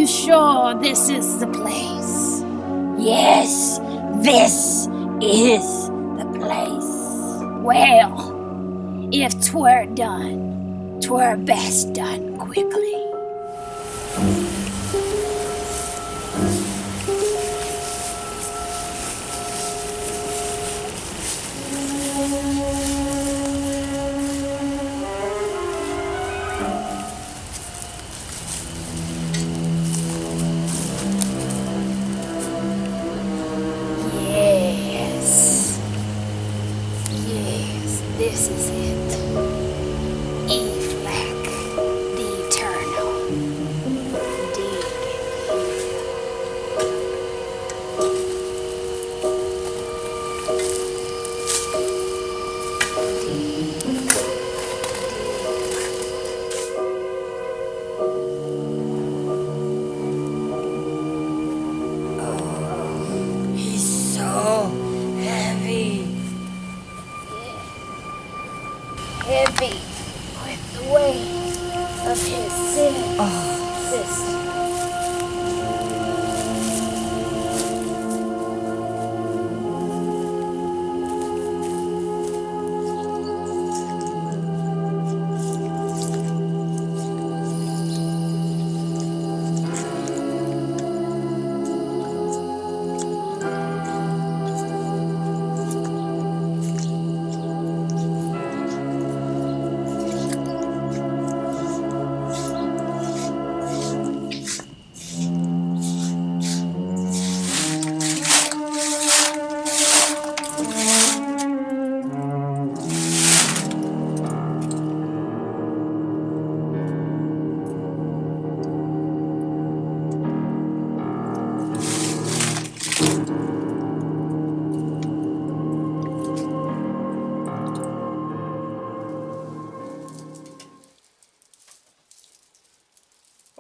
you sure this is the place? Yes, this is the place. Well, if 'twere done, 'twere best done quickly. Yes, this is it. Eeflac, the Eternal. Dig He's so heavy. heavy with the weight of his sin. Sister.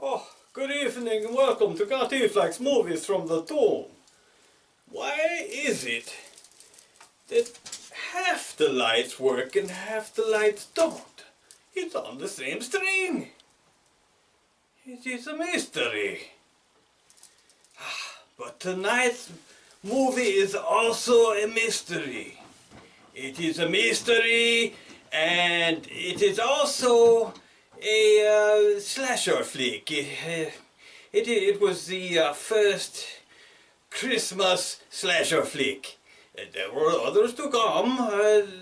Oh, good evening and welcome to Count Eeflac's Movies from the Tomb. Why is it that half the lights work and half the lights don't? It's on the same string. It is a mystery. But tonight's movie is also a mystery. It is a mystery and it is also a slasher flick. It was the first Christmas slasher flick. There were others to come,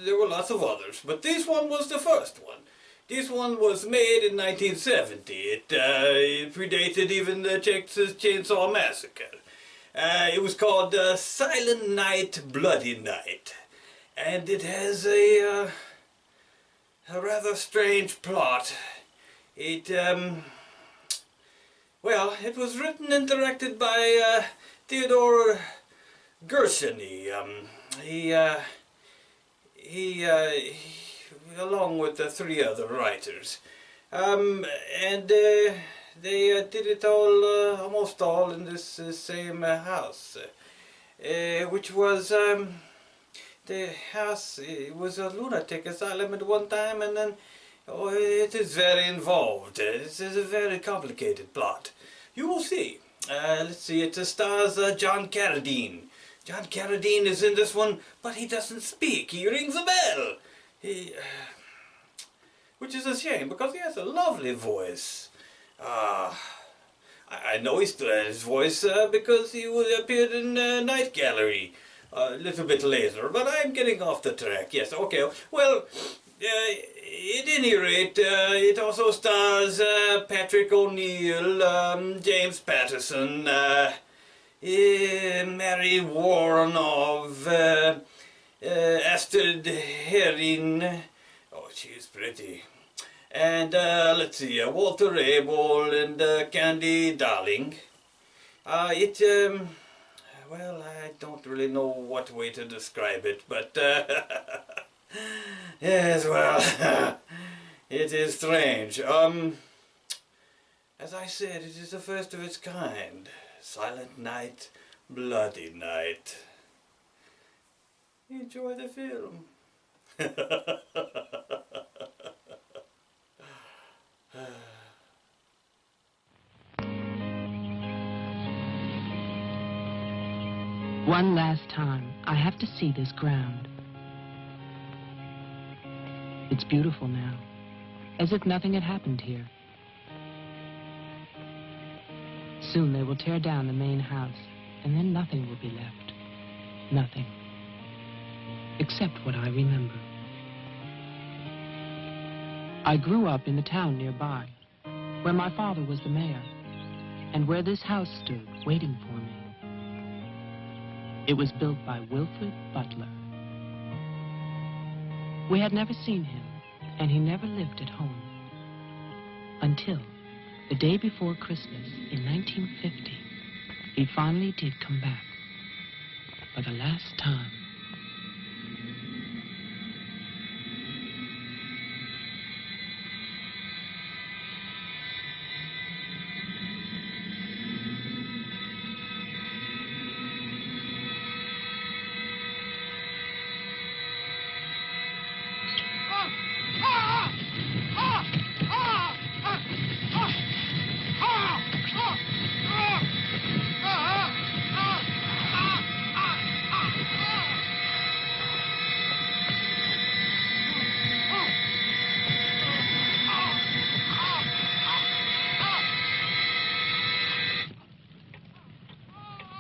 there were lots of others, but this one was the first one. This one was made in 1970. It predated even the Texas Chainsaw Massacre. It was called Silent Night, Bloody Night. And it has a rather strange plot. It was written and directed by Theodore Gershony. He along with the three other writers. They did it all, almost all in this same house, which was, the house, it was a lunatic asylum at one time, and then it is very involved. This is a very complicated plot. You will see. Let's see, it stars John Carradine. John Carradine is in this one, but he doesn't speak. He rings a bell. Which is a shame, because he has a lovely voice. I know he still has his voice because he appeared in Night Gallery a little bit later, but I'm getting off the track. Yes, okay. Well, at any rate, it also stars Patrick O'Neill, James Patterson, Mary Warrenov, Astrid Herring. Oh, she's pretty. And let's see, Walter Abel and Candy Darling. Well, I don't really know what way to describe it, but yes, well, it is strange. As I said, it is the first of its kind. Silent Night, Bloody Night. Enjoy the film. One last time, I have to see this ground. It's beautiful now, as if nothing had happened here. Soon they will tear down the main house, and then nothing will be left. Nothing. Except what I remember. I grew up in the town nearby, where my father was the mayor, and where this house stood waiting for me. It was built by Wilfred Butler. We had never seen him, and he never lived at home. Until the day before Christmas in 1950, he finally did come back. For the last time.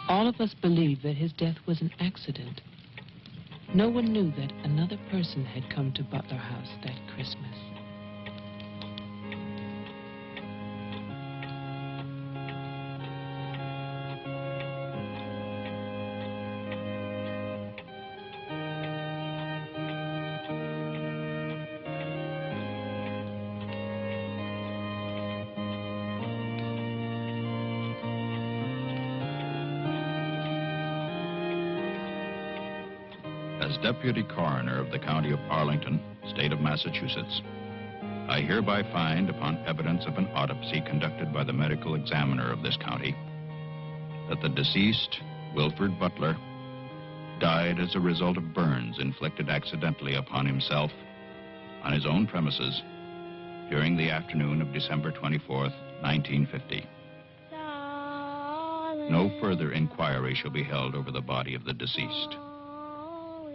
All of us believed that his death was an accident. No one knew that another person had come to Butler House that Christmas. As Deputy Coroner of the County of Arlington, State of Massachusetts, I hereby find, upon evidence of an autopsy conducted by the medical examiner of this county, that the deceased, Wilfred Butler, died as a result of burns inflicted accidentally upon himself on his own premises during the afternoon of December 24th, 1950. No further inquiry shall be held over the body of the deceased,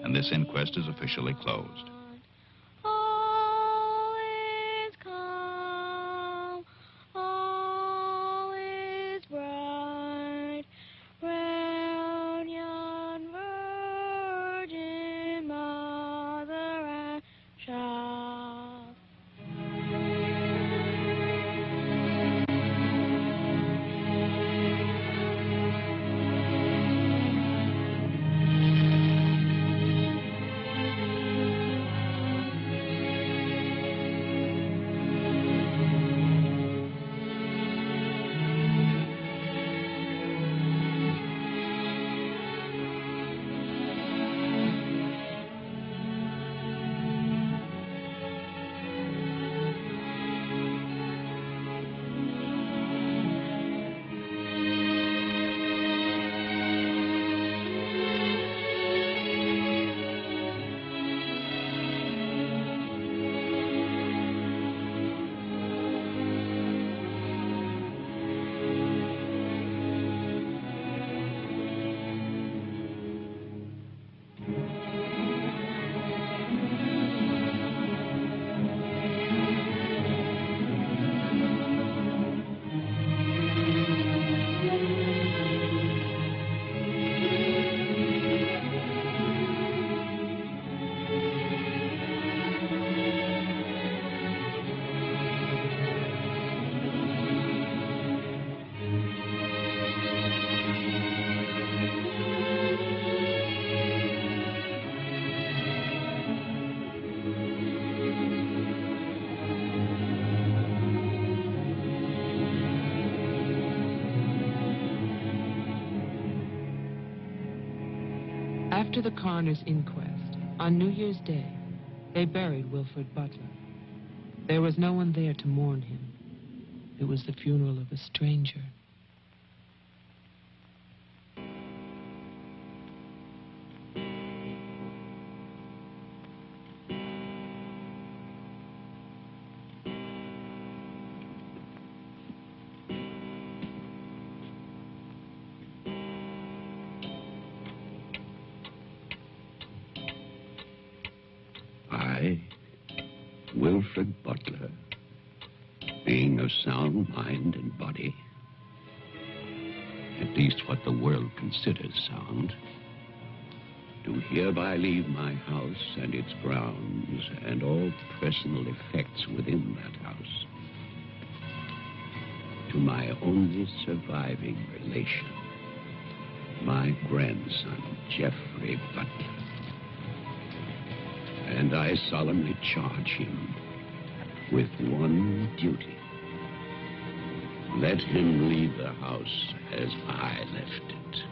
and this inquest is officially closed. All is calm, all is bright, round yon Virgin Mother and Child. After the coroner's inquest, on New Year's Day, they buried Wilfred Butler. There was no one there to mourn him. It was the funeral of a stranger. I, Wilfred Butler, being of sound mind and body, at least what the world considers sound, do hereby leave my house and its grounds and all personal effects within that house to my only surviving relation, my grandson, Geoffrey Butler. And I solemnly charge him with one duty. Let him leave the house as I left it,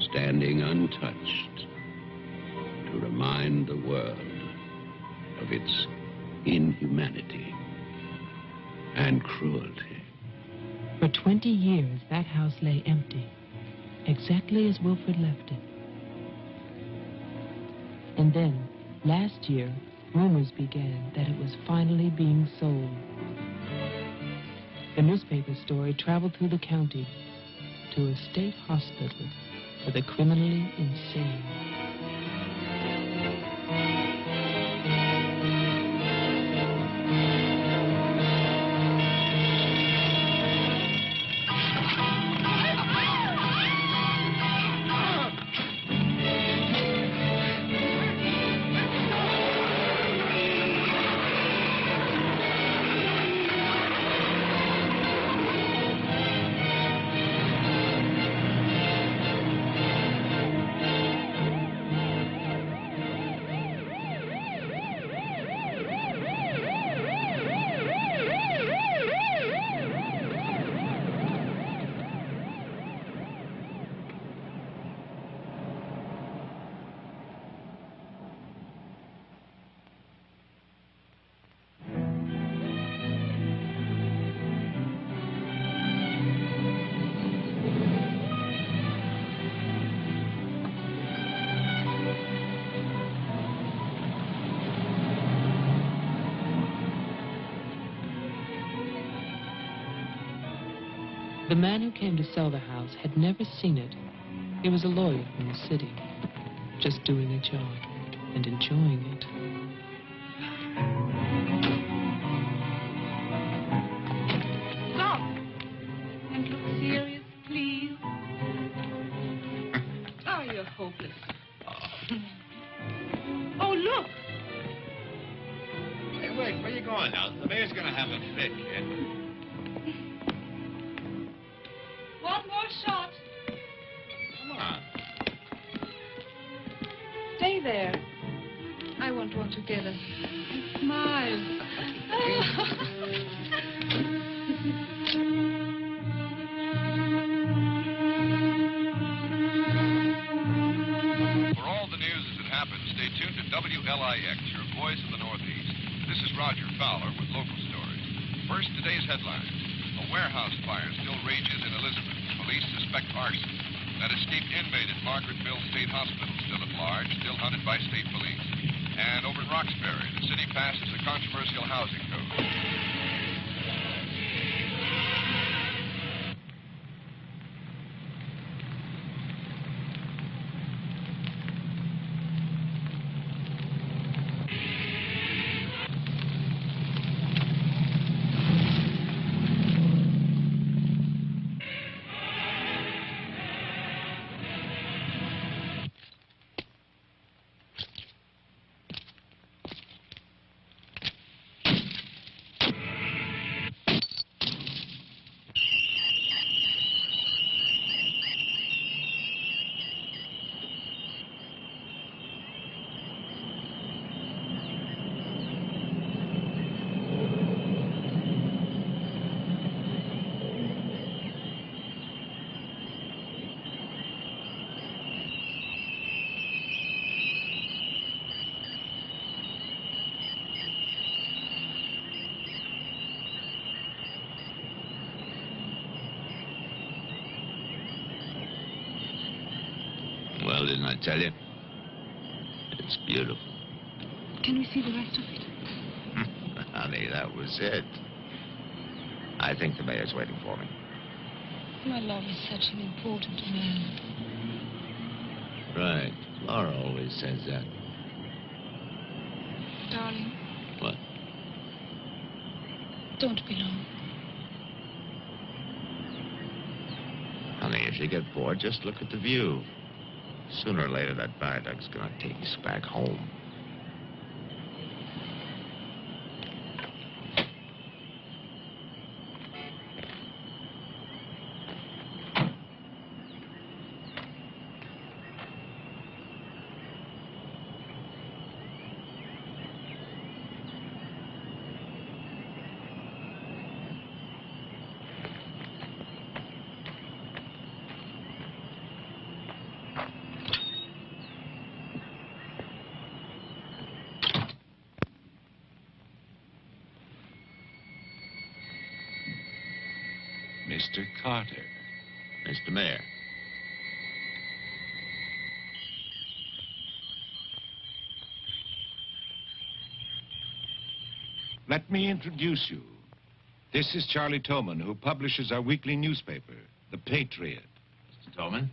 standing untouched to remind the world of its inhumanity and cruelty. For 20 years, that house lay empty, exactly as Wilfred left it. And then, last year, rumors began that it was finally being sold. The newspaper story traveled through the county to a state hospital for the criminally insane. The man who came to sell the house had never seen it. He was a lawyer from the city, just doing a job and enjoying it. Stop! And look serious, please. Oh, you're hopeless. Oh, look! Hey, wait, where you going now? The mayor's gonna have a fit, kid. One more shot. Come on. Stay there. I want one together. Smile. For all the news as it happens, stay tuned to WLIX, your voice of the Northeast. This is Roger Fowler with local stories. First, today's headlines. A warehouse fire still rages in Elizabeth. Police suspect arson. That escaped inmate at Margaretville State Hospital still at large, still hunted by state police. And over in Roxbury, the city passes a controversial housing code. Well, didn't I tell you? It's beautiful. Can we see the rest of it? Honey, that was it. I think the mayor's waiting for me. My love is such an important man. Right. Laura always says that. darling. What? Don't be long. Honey, if you get bored, just look at the view. Sooner or later, that viaduct's gonna take us back home. Mr. Carter. Mr. Mayor. Let me introduce you. This is Charlie Toman, who publishes our weekly newspaper, The Patriot. Mr. Tolman?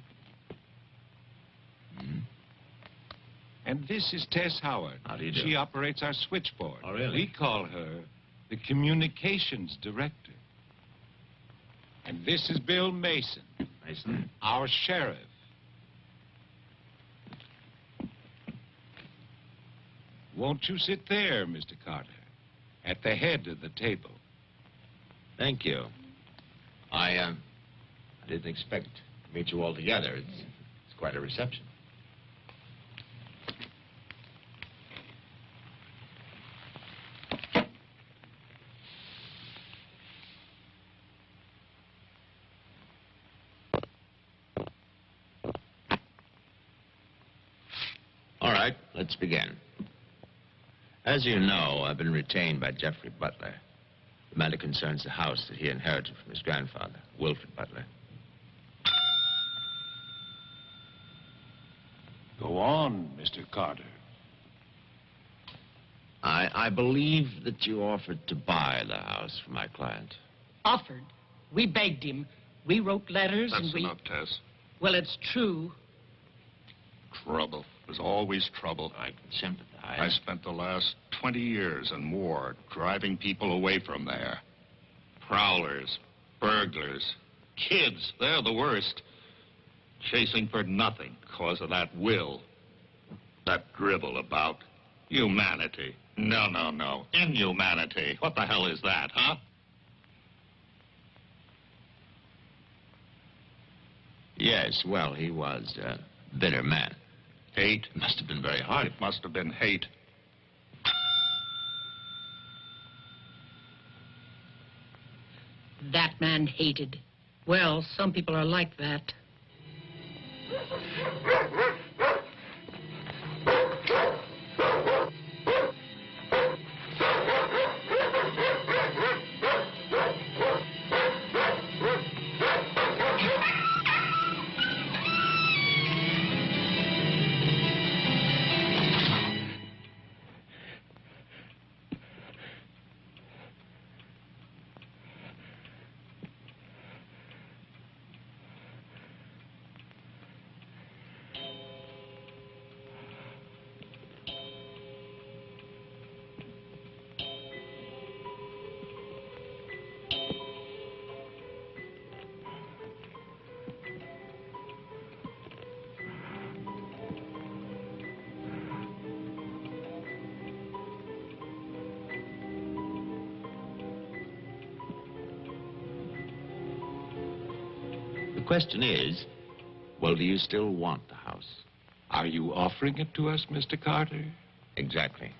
And this is Tess Howard. How do you do? She operates our switchboard. Oh, really? We call her the communications director. And this is Bill Mason, Mason? our sheriff. Won't you sit there, Mr. Carter, at the head of the table? Thank you. I didn't expect to meet you all together. It's quite a reception. All right, let's begin. As you know, I've been retained by Jeffrey Butler. The matter concerns the house that he inherited from his grandfather, Wilfred Butler. Go on, Mr. Carter. I believe that you offered to buy the house for my client. Offered. We begged him. We wrote letters and That's we... enough, Tess. Well, it's true. Trouble. There's always trouble. I can sympathize. I spent the last 20 years and more driving people away from there. Prowlers, burglars, kids, they're the worst. Chasing for nothing because of that will. That drivel about humanity. No, no, no. Inhumanity. What the hell is that, huh? Yes, well, he was a bitter man. Hate. It must have been very hard. It must have been hate. That man hated. Well, some people are like that. The question is, well, do you still want the house? Are you offering it to us, Mr. Carter? Exactly.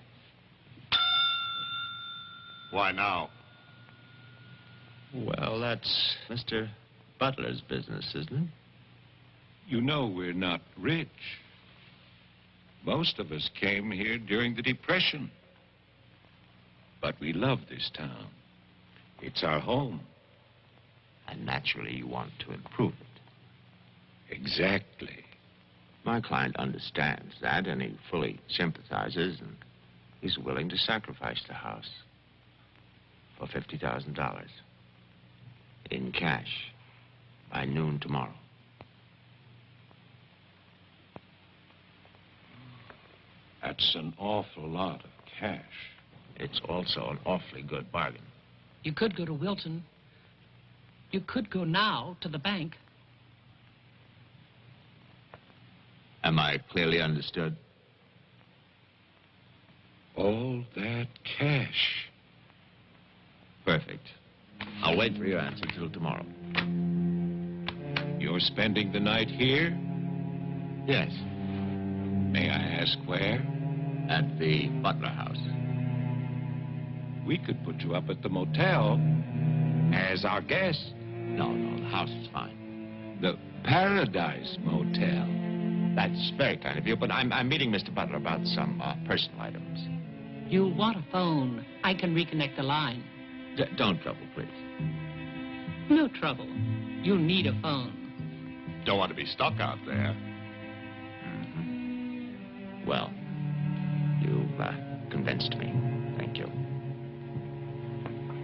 Why now? Well, that's Mr. Butler's business, isn't it? You know we're not rich. Most of us came here during the Depression. But we love this town. It's our home. And naturally, you want to improve it. Exactly. My client understands that, and he fully sympathizes, and he's willing to sacrifice the house for $50,000 in cash by noon tomorrow. That's an awful lot of cash. It's also an awfully good bargain. You could go to Wilton. You could go now to the bank. Am I clearly understood? All that cash. Perfect. I'll wait for your answer till tomorrow. You're spending the night here? Yes. May I ask where? At the Butler House. We could put you up at the motel as our guest. No, the house is fine. The Paradise Motel. That's very kind of you, but I'm meeting Mr. Butler about some personal items. You want a phone. I can reconnect the line. Don't trouble, please. No trouble. You need a phone. Don't want to be stuck out there. Mm-hmm. Well, you've convinced me. Thank you.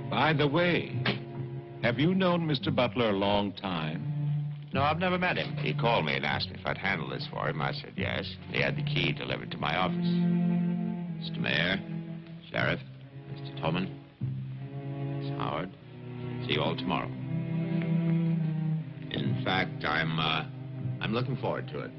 By the way, have you known Mr. Butler a long time? No, I've never met him. He called me and asked me if I'd handle this for him. I said yes. He had the key delivered to my office. Mr. Mayor, Sheriff, Mr. Tolman, Miss Howard, see you all tomorrow. In fact, I'm looking forward to it.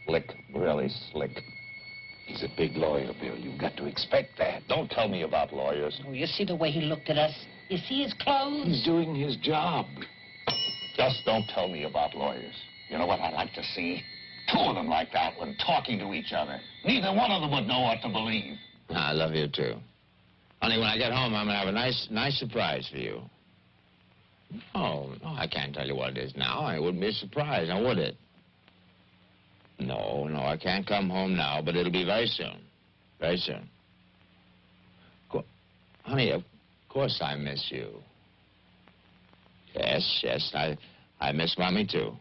Slick, really slick. He's a big lawyer, Bill. You've got to expect that. Don't tell me about lawyers. Oh, you see the way he looked at us? You see his clothes? He's doing his job. Just don't tell me about lawyers. You know what I'd like to see? Two of them like that one talking to each other. Neither one of them would know what to believe. I love you, too. Honey, when I get home, I'm going to have a nice surprise for you. Oh, no, I can't tell you what it is now. It wouldn't be a surprise, now would it? No, I can't come home now, but it'll be very soon. Very soon. Honey, of course I miss you. Yes, I miss Mommy, too.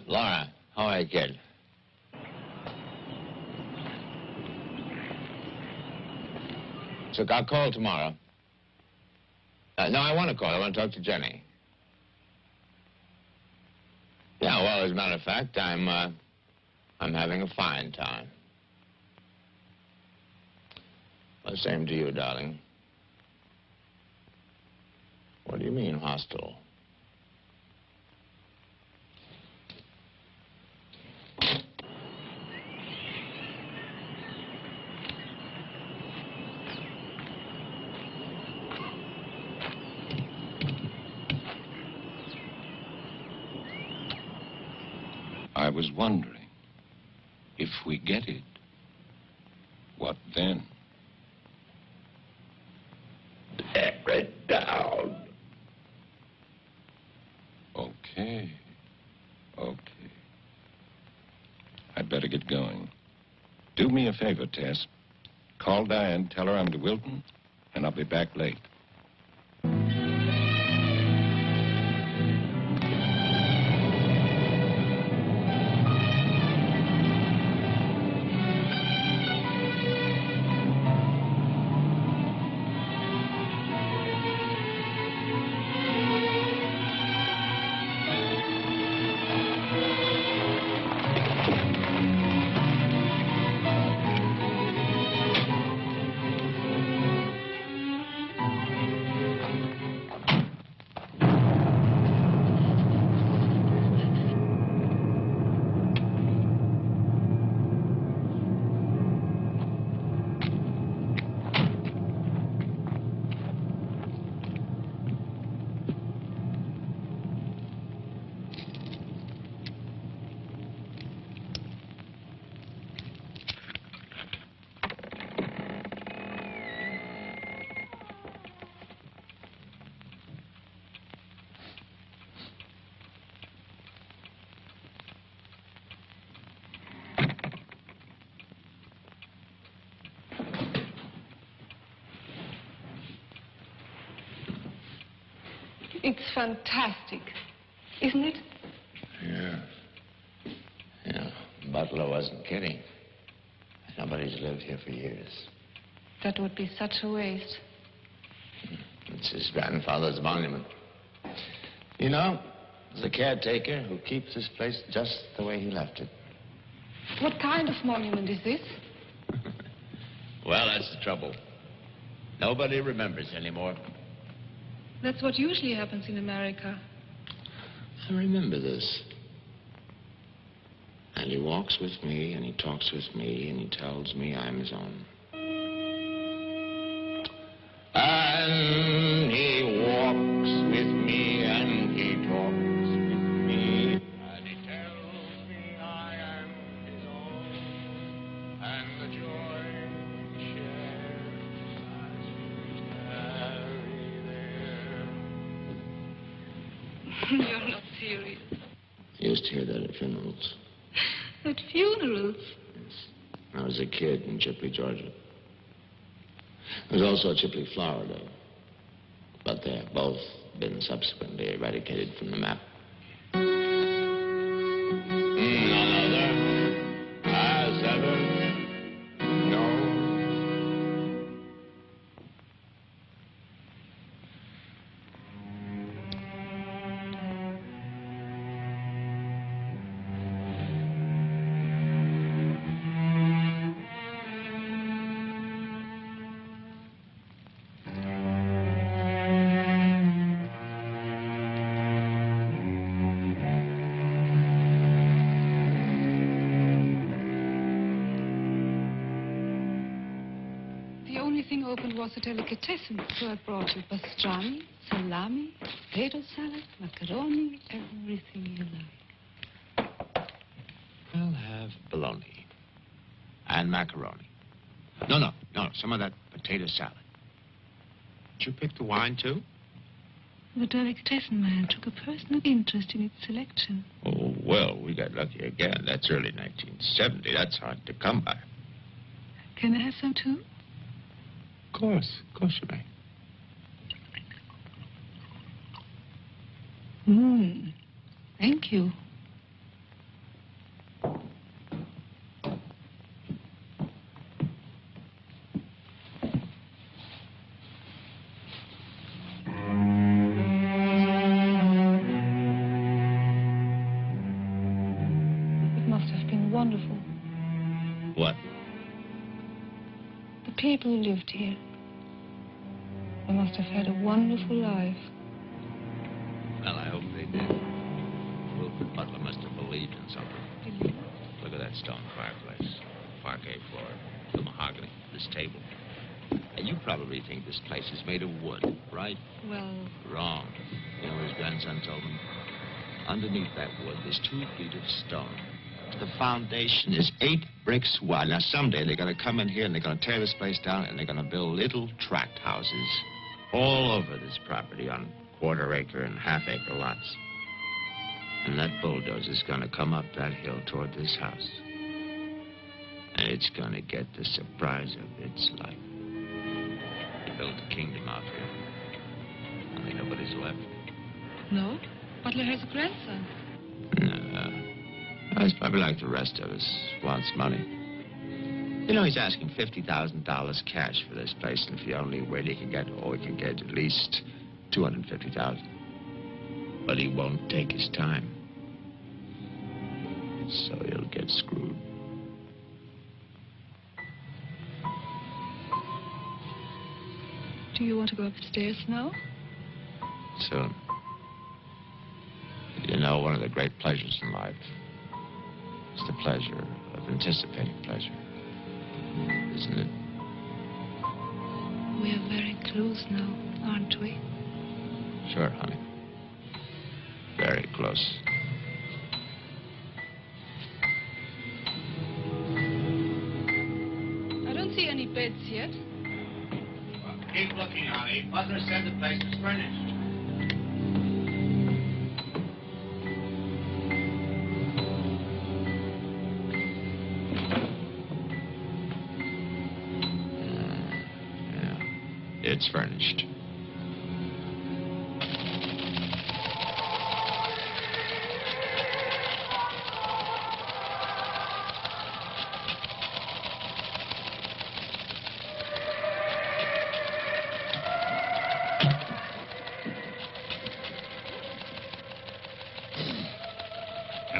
Laura, how are you, kid? So I'll call tomorrow. No, I want to call. I want to talk to Jenny. Yeah, well, as a matter of fact, I'm having a fine time. Well, same to you, darling. What do you mean, hostile? I was wondering, if we get it, what then? Tear it down. Okay. I'd better get going. Do me a favor, Tess. Call Diane, tell her I'm to Wilton, and I'll be back late. It's fantastic, isn't it? Yeah, Butler wasn't kidding. Nobody's lived here for years. That would be such a waste. It's his grandfather's monument. You know, there's a caretaker who keeps this place just the way he left it. What kind of monument is this? Well, that's the trouble. Nobody remembers anymore. That's what usually happens in America. I remember this. And he walks with me, and he talks with me, and he tells me I'm his own. And he walks with me, and he talks with me, and he tells me I am his own, and the joy we share as we tarry there. You're not serious. I used to hear that at funerals. At funerals? Yes. I was a kid in Chipley, Georgia. There was also a Chipley, Florida. But they have both been subsequently eradicated from the map. None other has ever known. The only thing open was a delicatessen, so I brought you pastrami, salami, potato salad, macaroni, everything you like. I'll have bologna and macaroni. No, some of that potato salad. Did you pick the wine, too? The delicatessen man took a personal interest in its selection. Oh, well, we got lucky again. That's early 1970. That's hard to come by. Can I have some, too? Of course you may. Thank you. It must have been wonderful. What? The people who lived here. They must have had a wonderful life. Well, I hope they did. Wilfred Butler must have believed in something. Look at that stone fireplace, parquet floor, the mahogany, this table. And you probably think this place is made of wood, right? Well, Wrong. You know what his grandson told me? Underneath that wood, there's 2 feet of stone. The foundation is 8 bricks wide. Now, someday they're going to come in here and they're going to tear this place down and they're going to build little tract houses all over this property on quarter-acre and half-acre lots. And that bulldozer's going to come up that hill toward this house. And it's going to get the surprise of its life. They built a kingdom out here. Only nobody's left. no. Butler has a grandson. No. He's probably like the rest of us. Wants money. You know, he's asking $50,000 cash for this place, and if he only wait, he can get at least $250,000. But he won't take his time. So he'll get screwed. Do you want to go upstairs now? Soon. You know, one of the great pleasures in life is the pleasure of anticipating pleasure. Isn't it? We are very close now, aren't we? Sure, honey. Very close. I don't see any beds yet. Well, keep looking, honey. Butler said the place was furnished. It's furnished.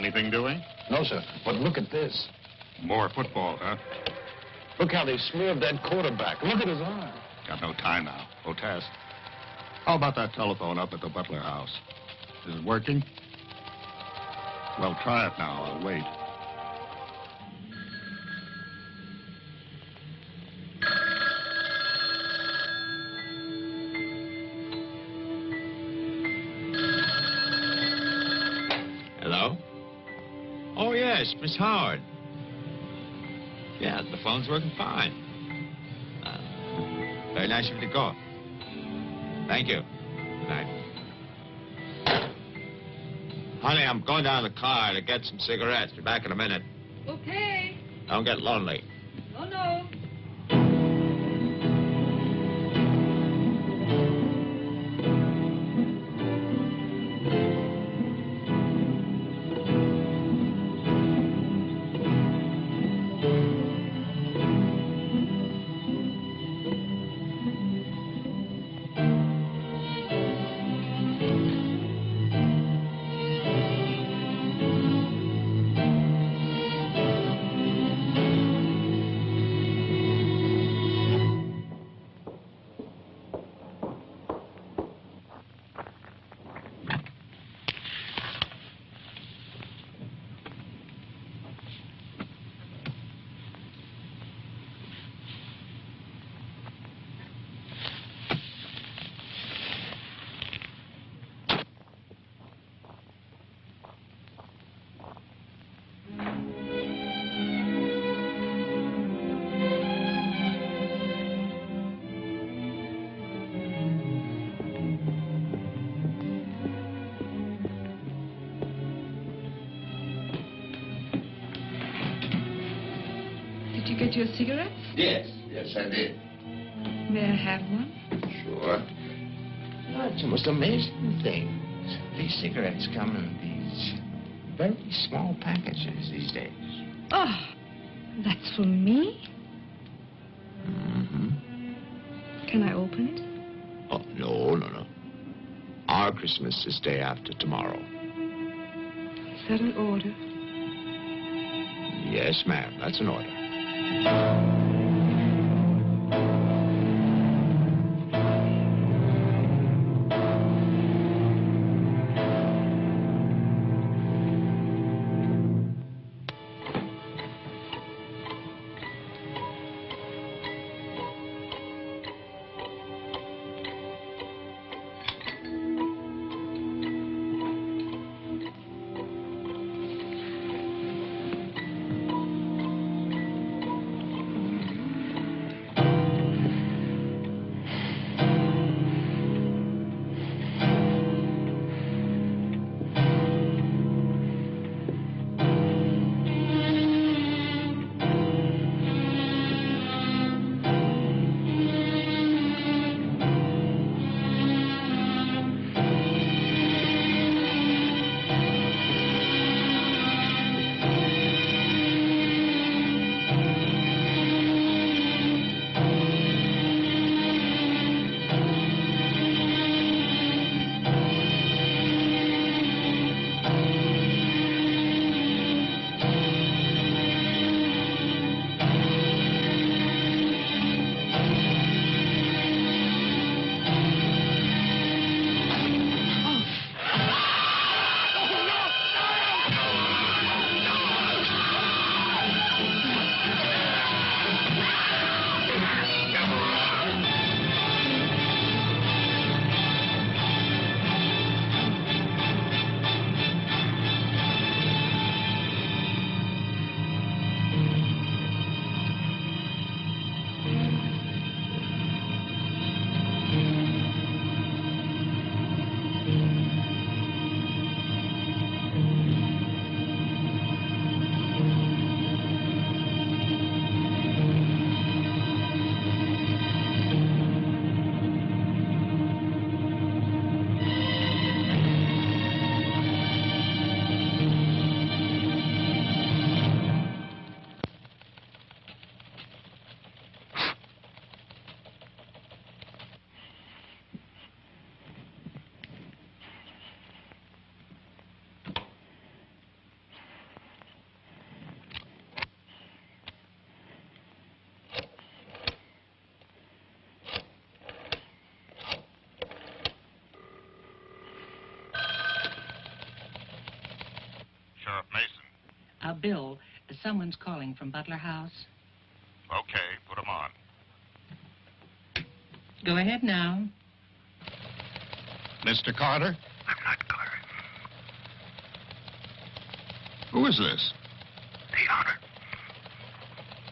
Anything doing? No, sir. But look at this. More football, huh? Look how they smeared that quarterback. Look at his arm. Got no time now. Go test. How about that telephone up at the Butler house? Is it working? Well, try it now. I'll wait. Hello? Oh, yes, Miss Howard. Yeah, the phone's working fine. Very nice of you to call. Thank you. Good night. Honey, I'm going down to the car to get some cigarettes. Be back in a minute. Okay. Don't get lonely. No, no. Did you get your cigarettes? Yes, I did. May I have one? Sure. Oh, it's the most amazing thing. These cigarettes come in these very small packages these days. Oh, that's for me? Mm-hmm. Can I open it? Oh, no. Our Christmas is day after tomorrow. Is that an order? Yes, ma'am. That's an order. Bill. Someone's calling from Butler House. Okay, put him on. Go ahead now. Mr. Carter? I'm not Carter. Who is this? The honor.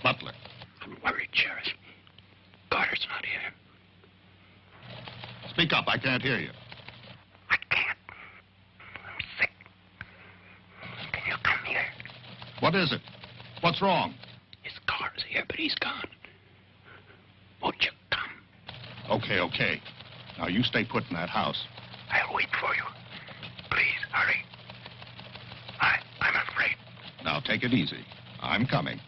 Butler. I'm worried, Sheriff. Carter's not here. Speak up, I can't hear you. I can't. I'm sick. Can you come here? What is it? What's wrong? His car's here, but he's gone. Won't you come? Okay. Now, you stay put in that house. I'll wait for you. Please, hurry. I'm afraid. Now, take it easy. I'm coming.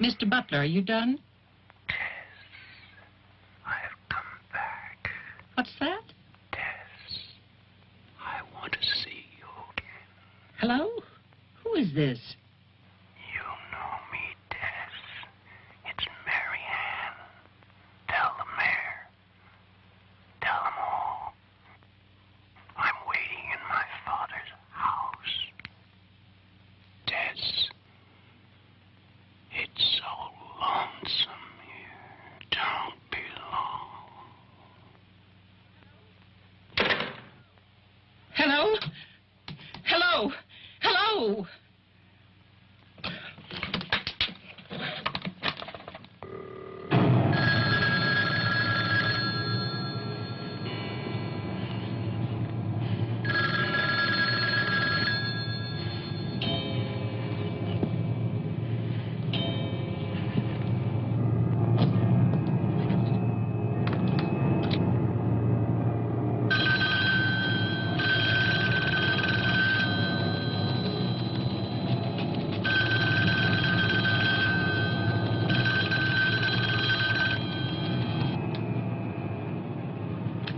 Mr. Butler, are you done? Tess, I have come back. What's that? Tess, I want to see you again. Hello? Who is this? You know me, Tess. It's Mary Ann. Tell the mayor. Tell them all. I'm waiting in my father's house. Tess, it's so lonesome here. Don't be long. Hello? Hello? Hello?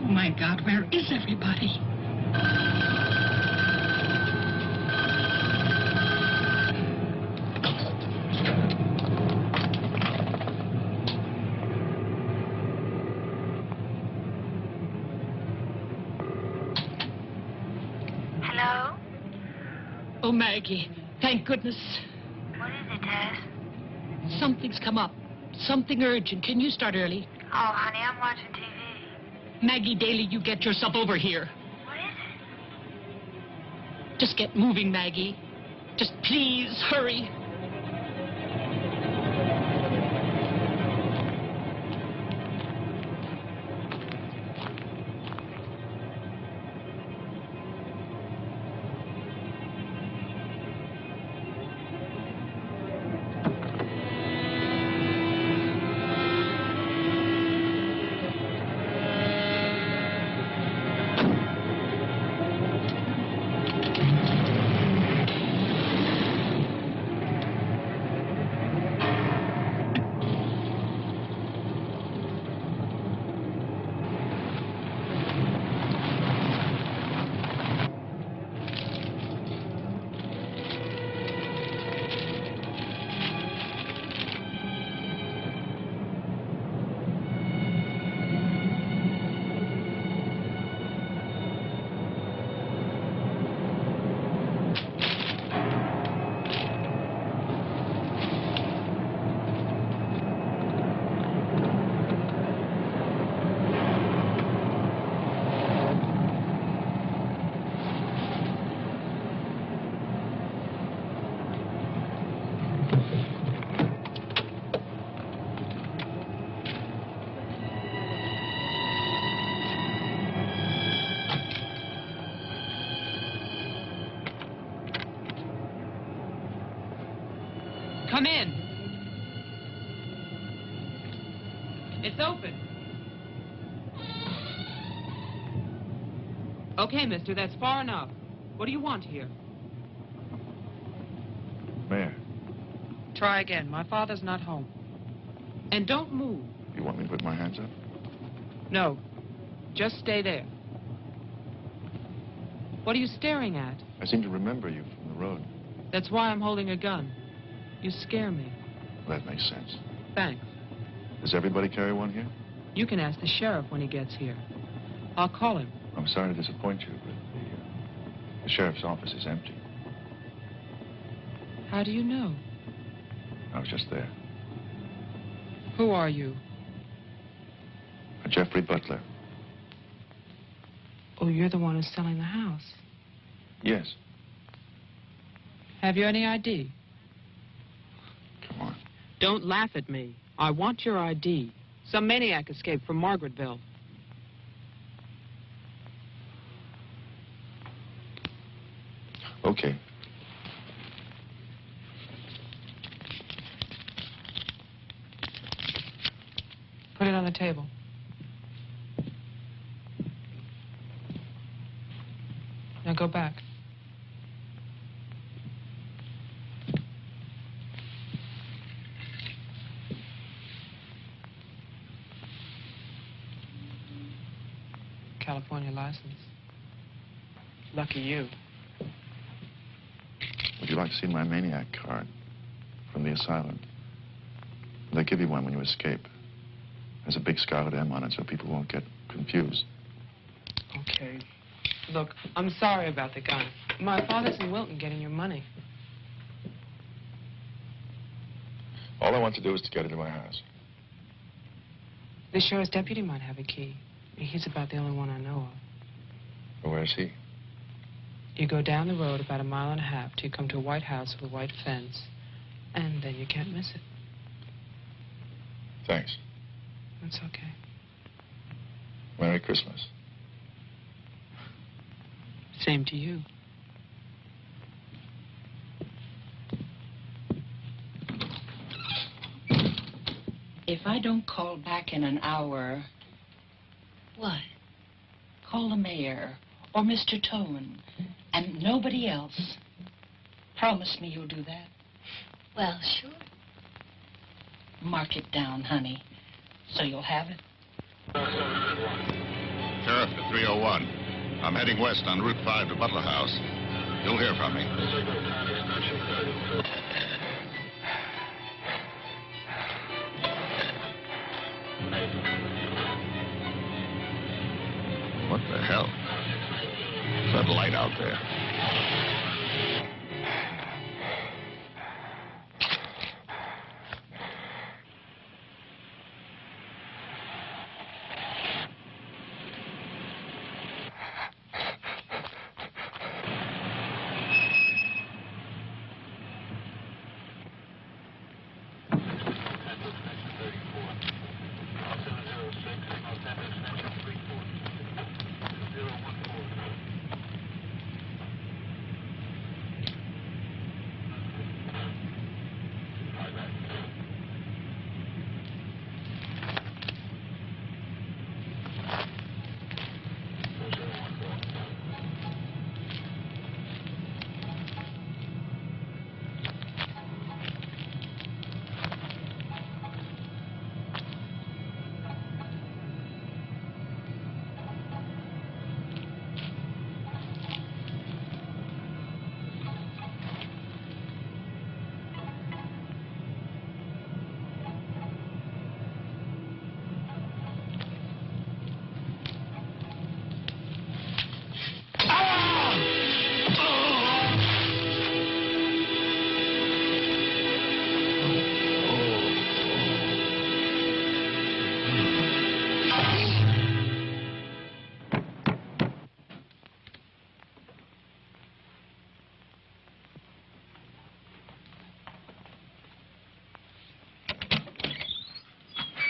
Oh, my God, where is everybody? Hello? Oh, Maggie, thank goodness. What is it, Tess? Something's come up. Something urgent. Can you start early? Oh, honey, I'm watching TV. Maggie Daly, you get yourself over here. What is it? Just get moving, Maggie. Just please hurry. Come in. It's open. Okay, mister, that's far enough. What do you want here? Mayor, Try again. My father's not home. And don't move. you want me to put my hands up? No. Just stay there. What are you staring at? I seem to remember you from the road. That's why I'm holding a gun. You scare me. That makes sense. Thanks. Does everybody carry one here? You can ask the sheriff when he gets here. I'll call him. I'm sorry to disappoint you, but the sheriff's office is empty. How do you know? I was just there. Who are you? Jeffrey Butler. Oh, you're the one who's selling the house. Yes. Have you any ID? Come on. Don't laugh at me. I want your ID. Some maniac escaped from Margaretville. Okay. Put it on the table. Now go back. California license. Lucky you. Would you like to see my maniac card from the asylum? They give you one when you escape. There's a big scarlet M on it so people won't get confused. Okay. Look, I'm sorry about the gun. My father's in Wilton getting your money. All I want to do is to get into my house. The sheriff's deputy might have a key. He's about the only one I know of. Well, where is he? You go down the road about 1.5 miles till you come to a white house with a white fence. And then you can't miss it. Thanks. That's okay. Merry Christmas. Same to you. If I don't call back in an hour... What? Call the mayor or Mr. Tone and nobody else. Promise me you'll do that. Well, sure. Mark it down, honey, so you'll have it. Sheriff to 301. I'm heading west on Route 5 to Butler House. You'll hear from me. What the hell? What's that light out there?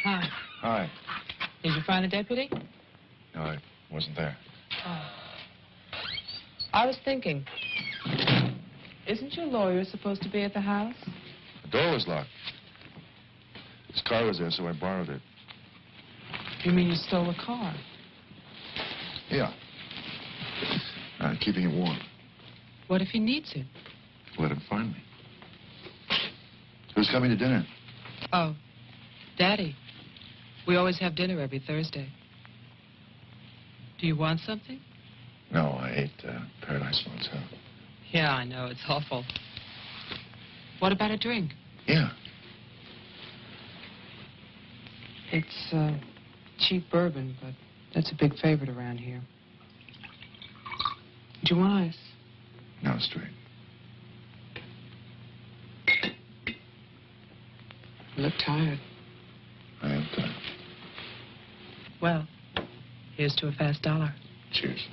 Hi. Hi. Did you find the deputy? No, I wasn't there. Oh. I was thinking, isn't your lawyer supposed to be at the house? The door was locked. His car was there, so I borrowed it. You mean you stole a car? Yeah. Keeping it warm. What if he needs it? Let him find me. Who's coming to dinner? Oh, Daddy. We always have dinner every Thursday. Do you want something? No, I ate Paradise Motel. Yeah, I know. It's awful. What about a drink? Yeah. It's cheap bourbon, but that's a big favorite around here. Do you want ice? No, straight. You look tired. I am tired. Well, here's to a fast dollar. Cheers.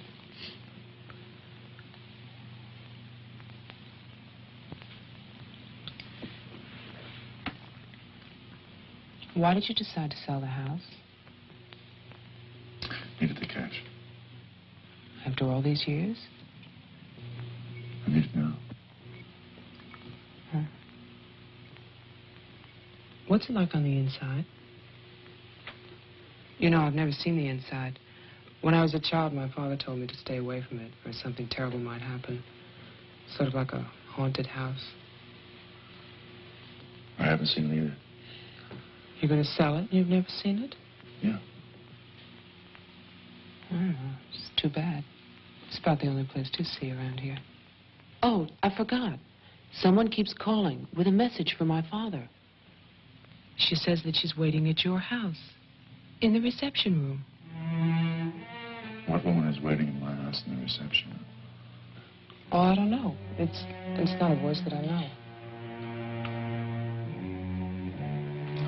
Why did you decide to sell the house? Needed the cash. After all these years? I need it now. Huh. What's it like on the inside? You know, I've never seen the inside. When I was a child, my father told me to stay away from it, or something terrible might happen. Sort of like a haunted house. I haven't seen it either. You're going to sell it and you've never seen it? Yeah. Oh, it's too bad. It's about the only place to see around here. Oh, I forgot. Someone keeps calling with a message for my father. She says that she's waiting at your house, in the reception room. What woman is waiting in my house in the reception room? Oh, I don't know. It's not a voice that I know.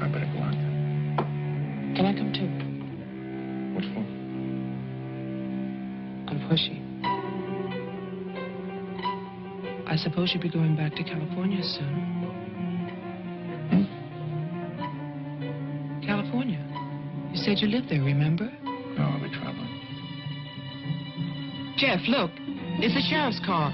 I better go out then. Can I come too? What for? I'm pushy. I suppose you'll be going back to California soon. California? You said you lived there, remember? No, I'll be traveling. Jeff, look. It's the sheriff's car.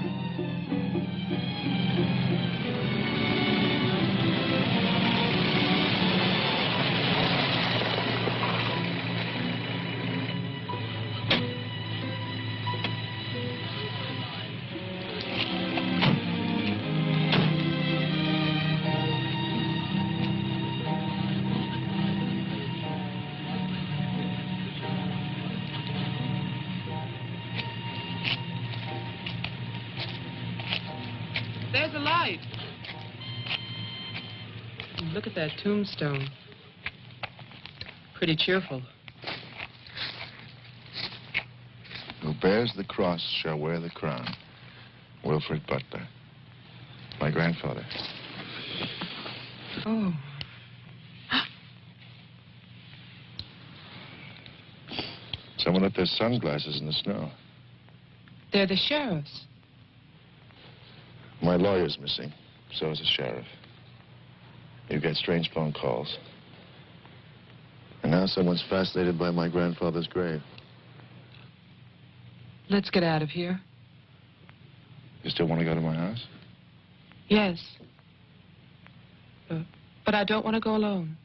There's a light. Look at that tombstone. Pretty cheerful. Who bears the cross shall wear the crown. Wilfred Butler. My grandfather. Oh. Someone left their sunglasses in the snow. They're the sheriff's. My lawyer's missing. So is the sheriff. You get strange phone calls. And now someone's fascinated by my grandfather's grave. Let's get out of here. You still want to go to my house? Yes. But I don't want to go alone.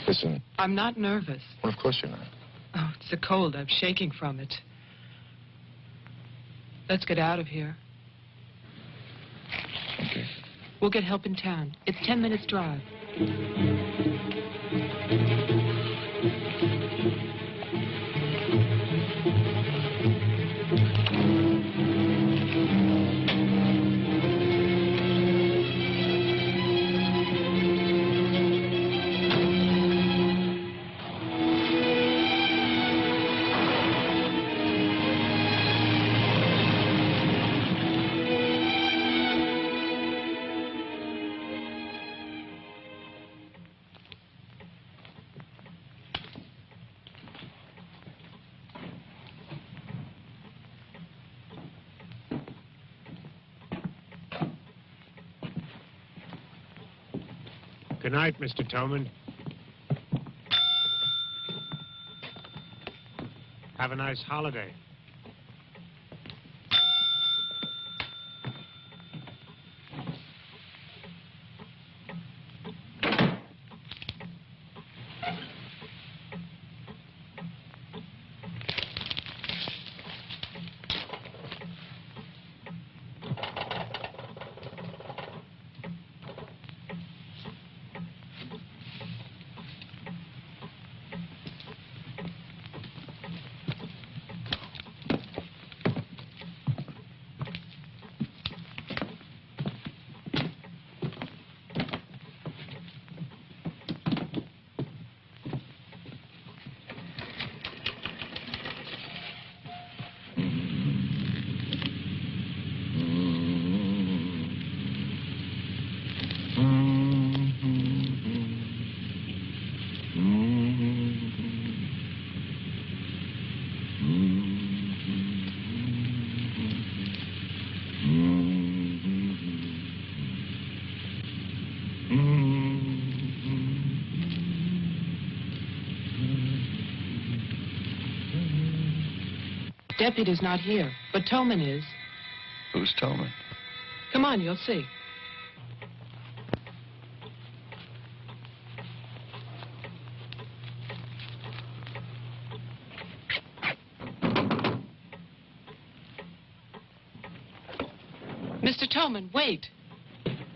Listen. I'm not nervous. Well, of course you're not. Oh, it's the cold. I'm shaking from it. Let's get out of here. Okay. We'll get help in town. It's 10 minutes drive. Good night, Mr. Tillman. Have a nice holiday. Deputy's not here, but Toman is. Who's Toman? Come on, you'll see. Mr. Toman, wait.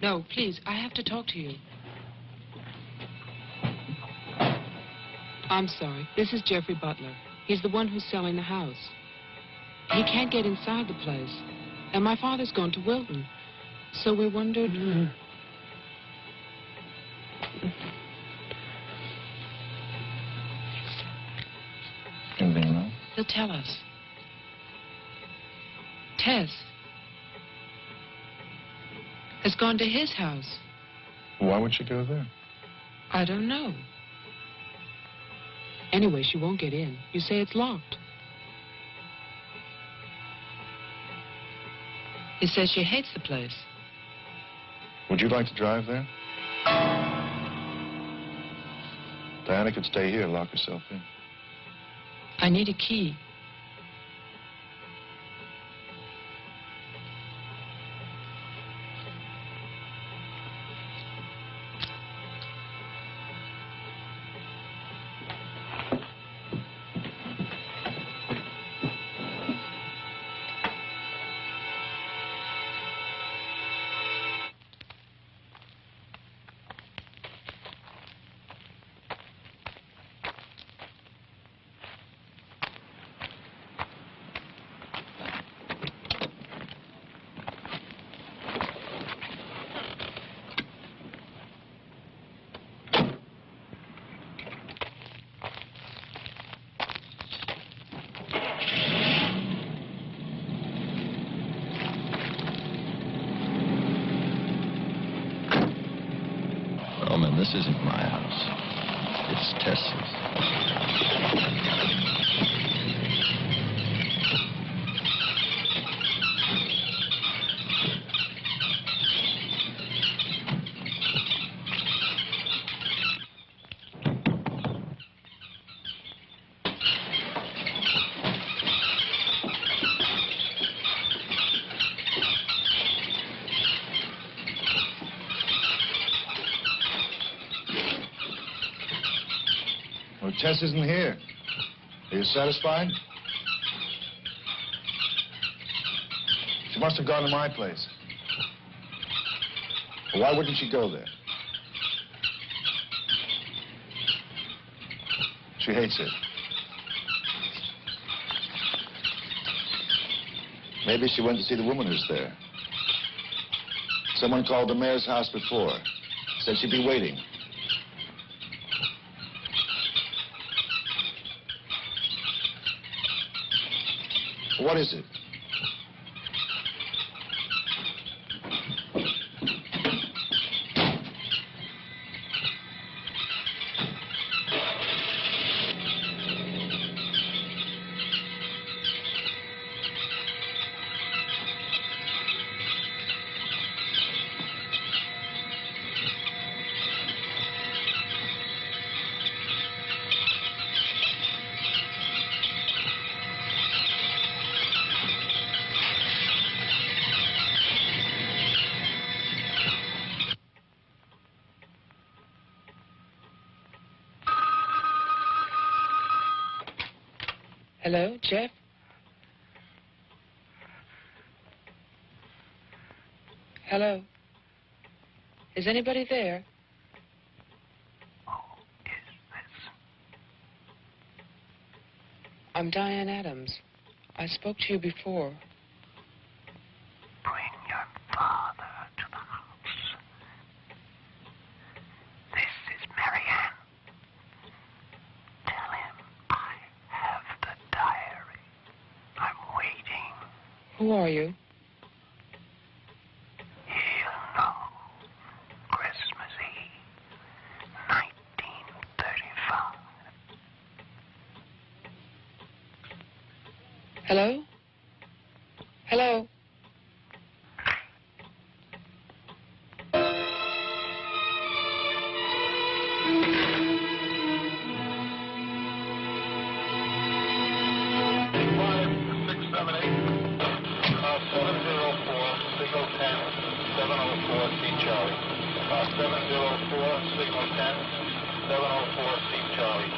No, please, I have to talk to you. I'm sorry. This is Jeffrey Butler. He's the one who's selling the house. He can't get inside the place. And my father's gone to Wilton. So we wondered... Anything wrong? He'll tell us. Tess has gone to his house. Why would she go there? I don't know. Anyway, she won't get in. You say it's locked. He says she hates the place. Would you like to drive there? Diana could stay here, lock herself in. I need a key. This isn't my house. It's Tess's. Tess isn't here. Are you satisfied? She must have gone to my place. Well, why wouldn't she go there? She hates it. Maybe she went to see the woman who's there. Someone called the mayor's house before. Said she'd be waiting. What is it? Hello, Jeff? Hello? Is anybody there? I'm Diane Adams. I spoke to you before. Bring your father to the house. This is Marianne. Tell him I have the diary. I'm waiting. Who are you? He'll know. Christmas Eve, 1935. Hello? Hello? 704, signal 10, 704, Steve Charlie.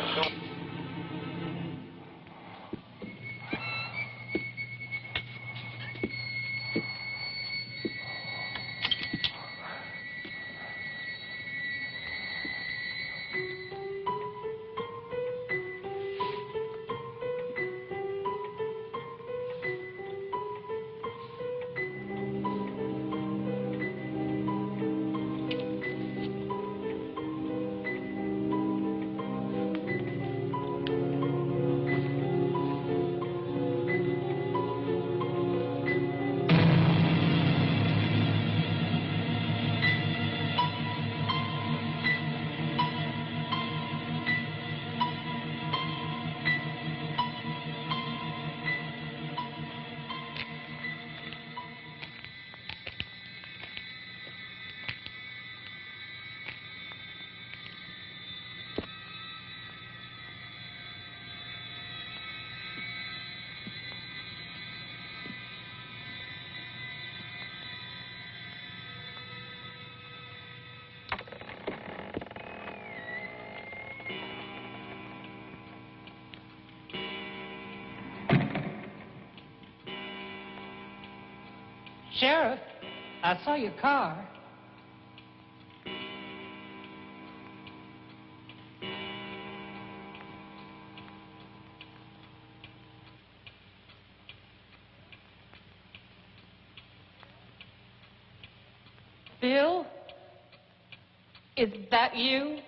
Sheriff, I saw your car. Bill? Is that you?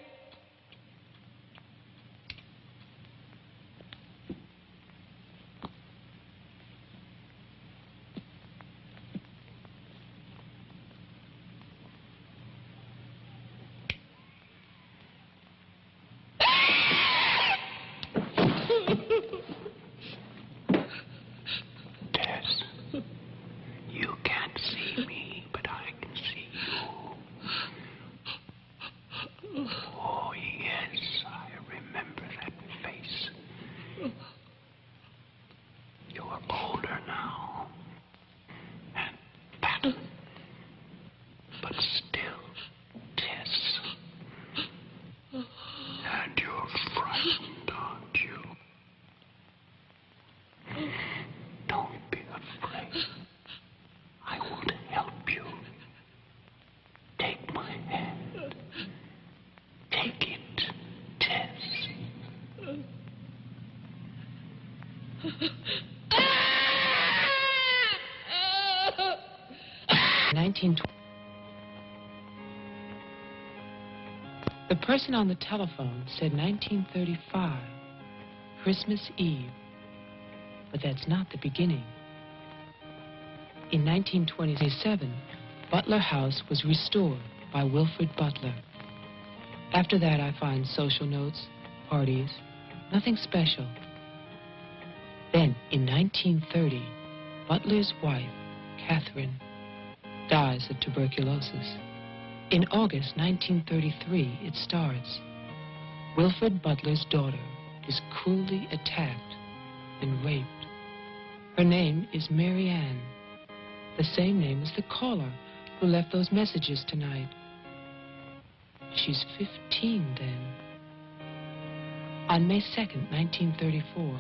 Tess, you can't see me, but I can see you. Oh, yes, I remember that face. You're older now. And fat. But still, Tess. And you're frightened, aren't you? Don't be afraid. I want to help you. Take my hand. Take it, Tess. 1920. The person on the telephone said 1935, Christmas Eve. But that's not the beginning. In 1927, Butler House was restored by Wilfred Butler. After that, I find social notes, parties, nothing special. Then, in 1930, Butler's wife, Catherine, dies of tuberculosis. In August 1933, it starts. Wilfred Butler's daughter is cruelly attacked and raped. Her name is Mary Ann, the same name as the caller who left those messages tonight. She's 15 then. On May 2nd, 1934,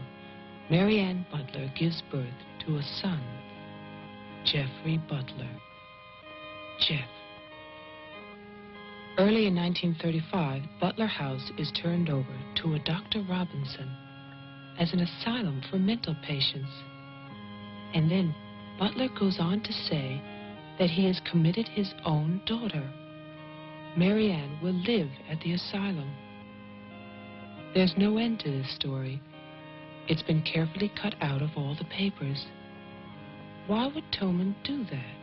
Mary Ann Butler gives birth to a son, Jeffrey Butler. Jeff. Early in 1935, Butler House is turned over to a Dr. Robinson as an asylum for mental patients. And then Butler goes on to say that he has committed his own daughter. Mary Ann will live at the asylum. There's no end to this story. It's been carefully cut out of all the papers. Why would Toman do that?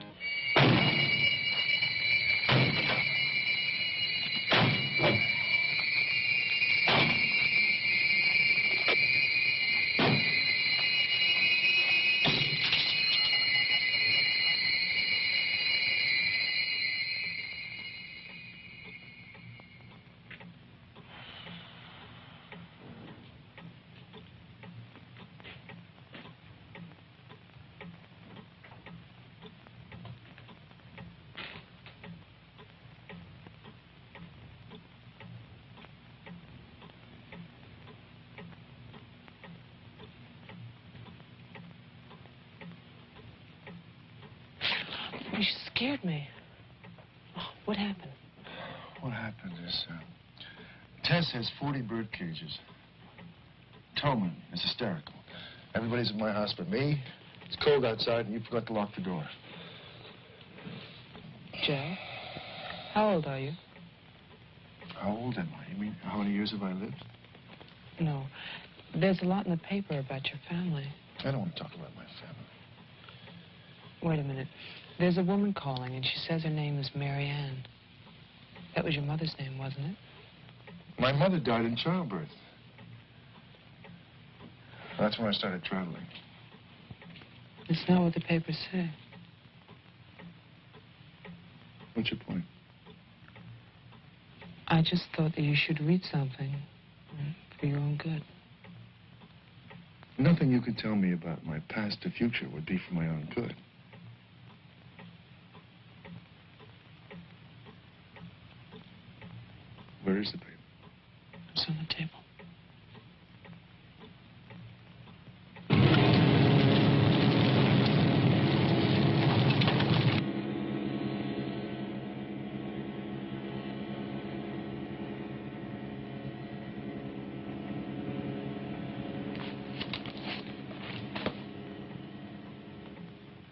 scared me. Oh, what happened? What happened is, Tess has 40 bird cages. Toman is hysterical. Everybody's at my house but me. It's cold outside, and you forgot to lock the door. Joe, how old are you? How old am I? You mean, how many years have I lived? No. There's a lot in the paper about your family. I don't want to talk about my family. Wait a minute. There's a woman calling, and she says her name is Mary Ann. That was your mother's name, wasn't it? My mother died in childbirth. That's when I started traveling. It's not what the papers say. What's your point? I just thought that you should read something for your own good. Nothing you could tell me about my past or future would be for my own good. Where is the paper? It's on the table.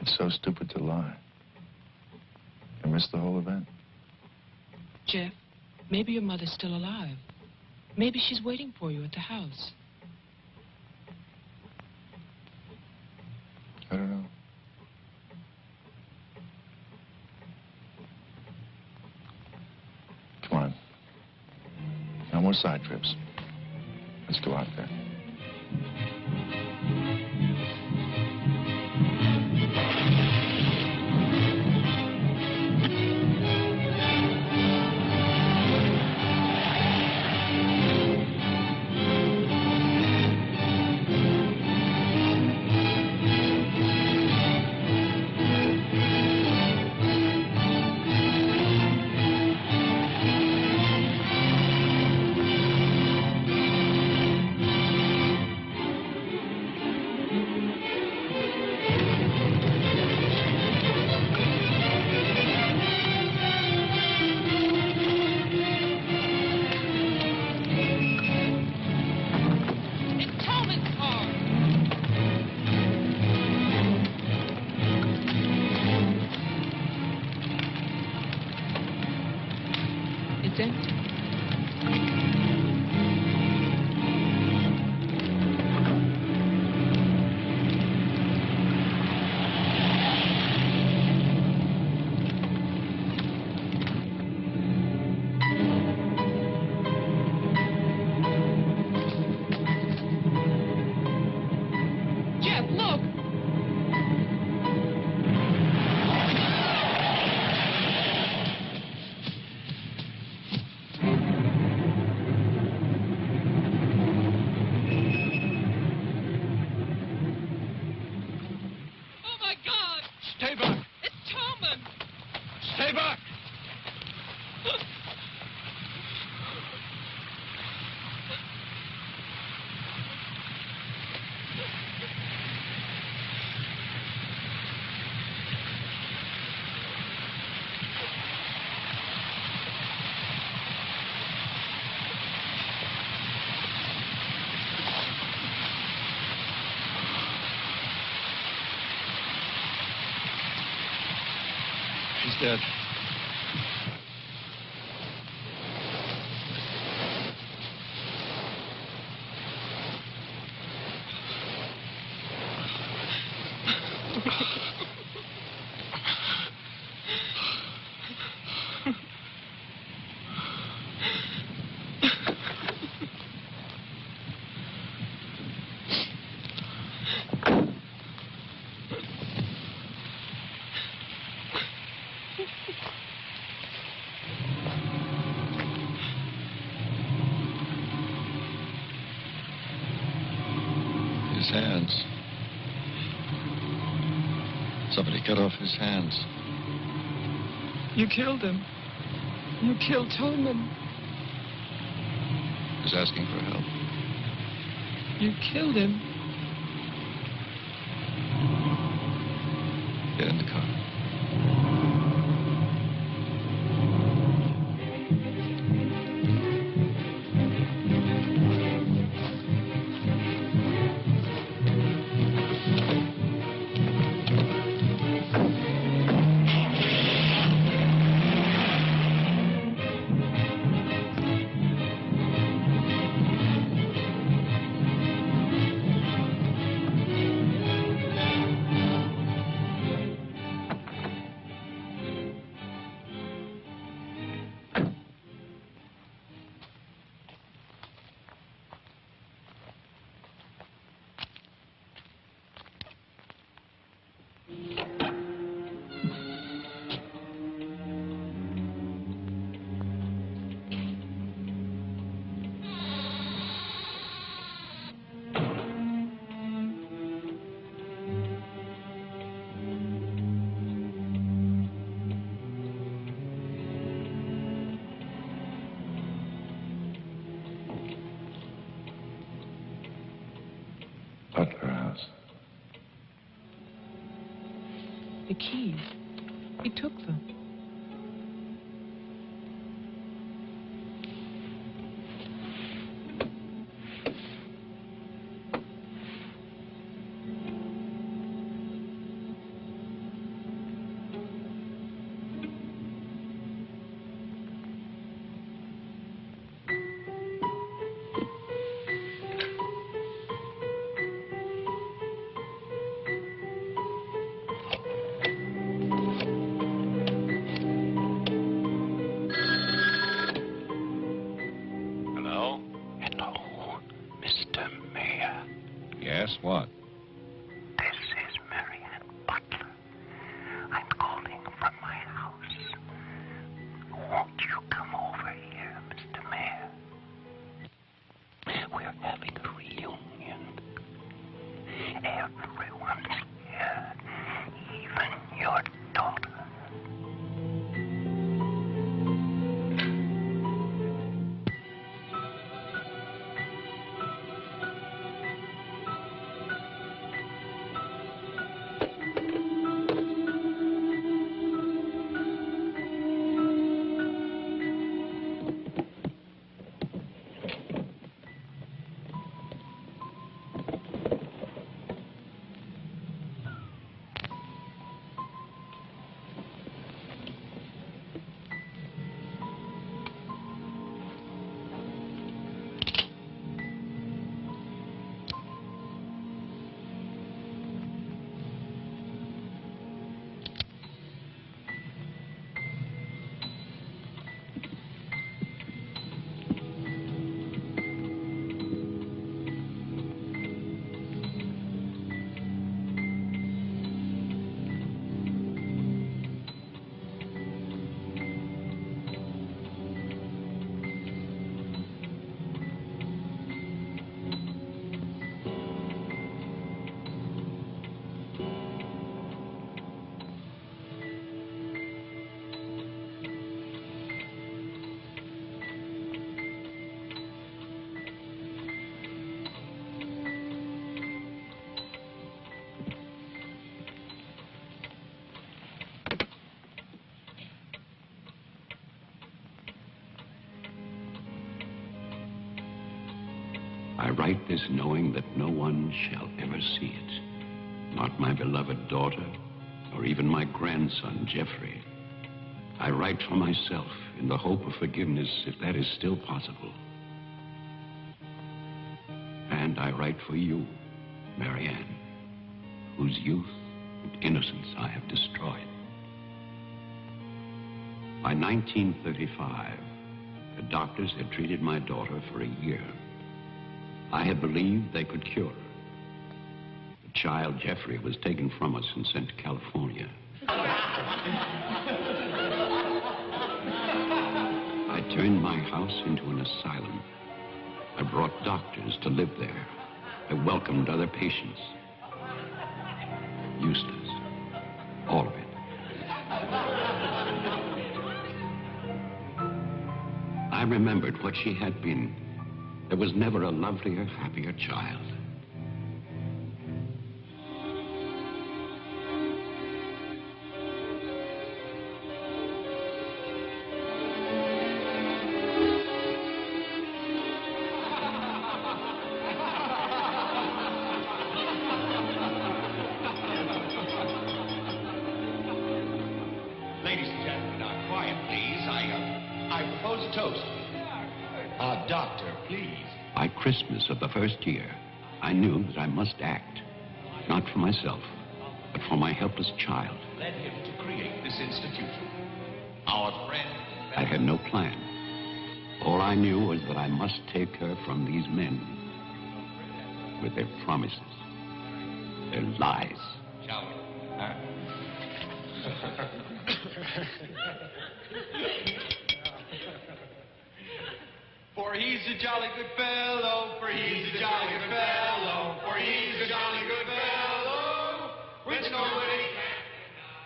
It's so stupid to lie. I missed the whole event. Jeff, maybe your mother's still alive. Maybe she's waiting for you at the house. I don't know. Come on. No more side trips. Let's go out there. It's empty. Jeff, look! Oh, my God! Stay back! It's Tolman! Stay back! She's dead. His hands. Somebody cut off his hands. You killed him. You killed Tolman. He's asking for help. You killed him. Get in the car. Butler House. The keys. He took them. Hello? Hello, Mr. Mayor. Yes, what? This is Marianne Butler. I'm calling from my house. Won't you come over here, Mr. Mayor? We're having a reunion. Everyone's here, even your daughter. I write this knowing that no one shall ever see it. Not my beloved daughter, or even my grandson, Jeffrey. I write for myself in the hope of forgiveness, if that is still possible. And I write for you, Marianne, whose youth and innocence I have destroyed. By 1935, the doctors had treated my daughter for a year. I had believed they could cure her. The child, Jeffrey, was taken from us and sent to California. I turned my house into an asylum. I brought doctors to live there. I welcomed other patients. Useless. All of it. I remembered what she had been. There was never a lovelier, happier child. Ladies and gentlemen, now quiet, please. I propose a toast. Doctor, please. By Christmas of the first year, I knew that I must act. Not for myself, but for my helpless child. Led him to create this institution. Our friend... I had no plan. All I knew was that I must take her from these men. With their promises. Their lies. Shall we? Huh? For he's a jolly good fellow, for he's a jolly good fellow, for he's a jolly good fellow, which nobody can deny,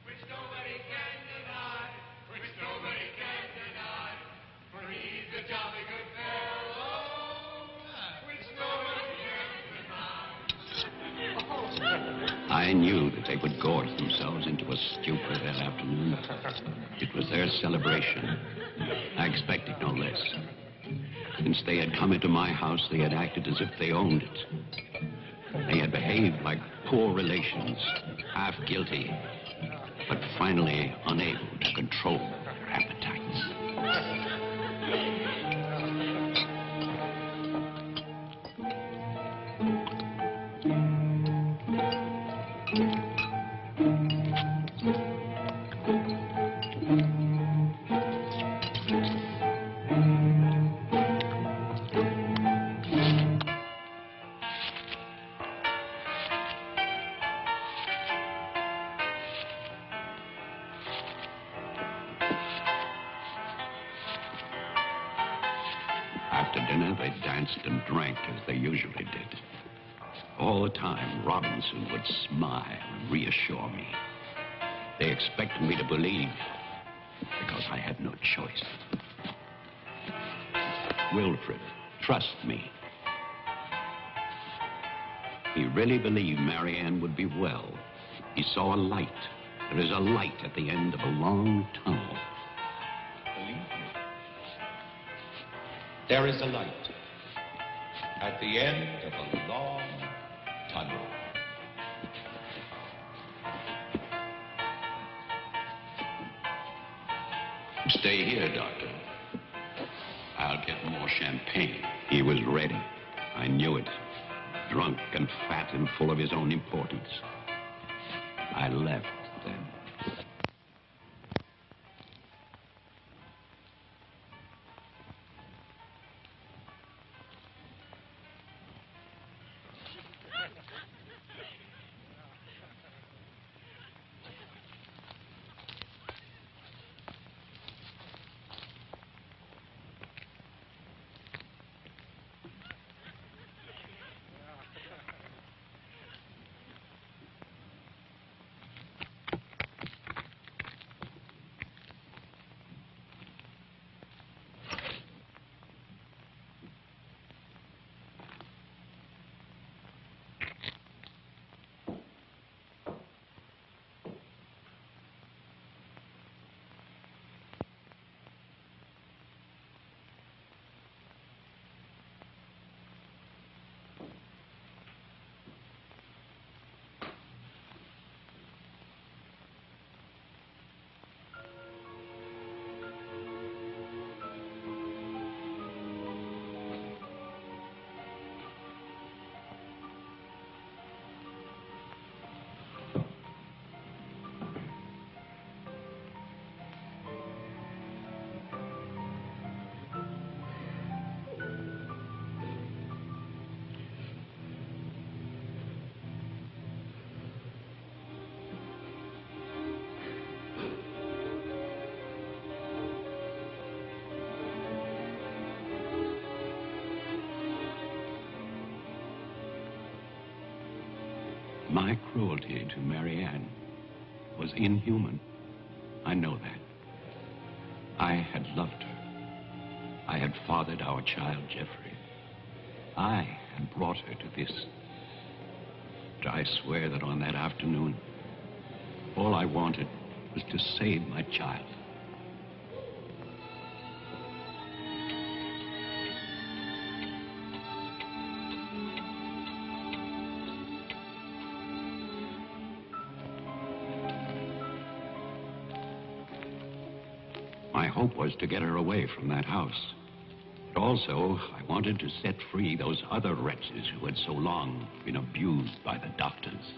which nobody can deny, which nobody can deny, for he's a jolly good fellow, which nobody can deny. I knew that they would gorge themselves into a stupor that afternoon. It was their celebration. I expected no less. Since they had come into my house, they had acted as if they owned it. They had behaved like poor relations, half guilty, but finally unable to control their appetites. After dinner, they danced and drank as they usually did. All the time, Robinson would smile and reassure me. They expected me to believe, because I had no choice. Wilfred, trust me. He really believed Marianne would be well. He saw a light. There is a light at the end of a long tunnel. Believe me. There is a light at the end of a long tunnel. Stay here, Doctor. I'll get more champagne. He was ready. I knew it. Drunk and fat and full of his own importance. I left then. My cruelty to Marianne was inhuman. I know that. I had loved her. I had fathered our child, Jeffrey. I had brought her to this. But I swear that on that afternoon, all I wanted was to save my child. My hope was to get her away from that house. But also, I wanted to set free those other wretches who had so long been abused by the doctors.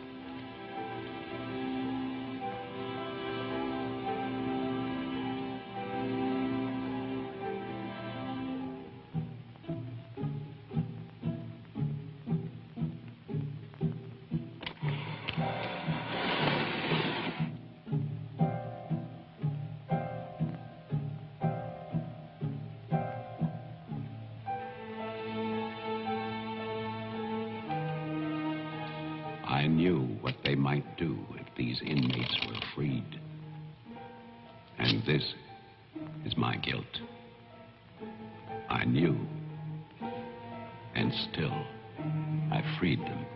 I knew what they might do if these inmates were freed. And this is my guilt. I knew. And still, I freed them.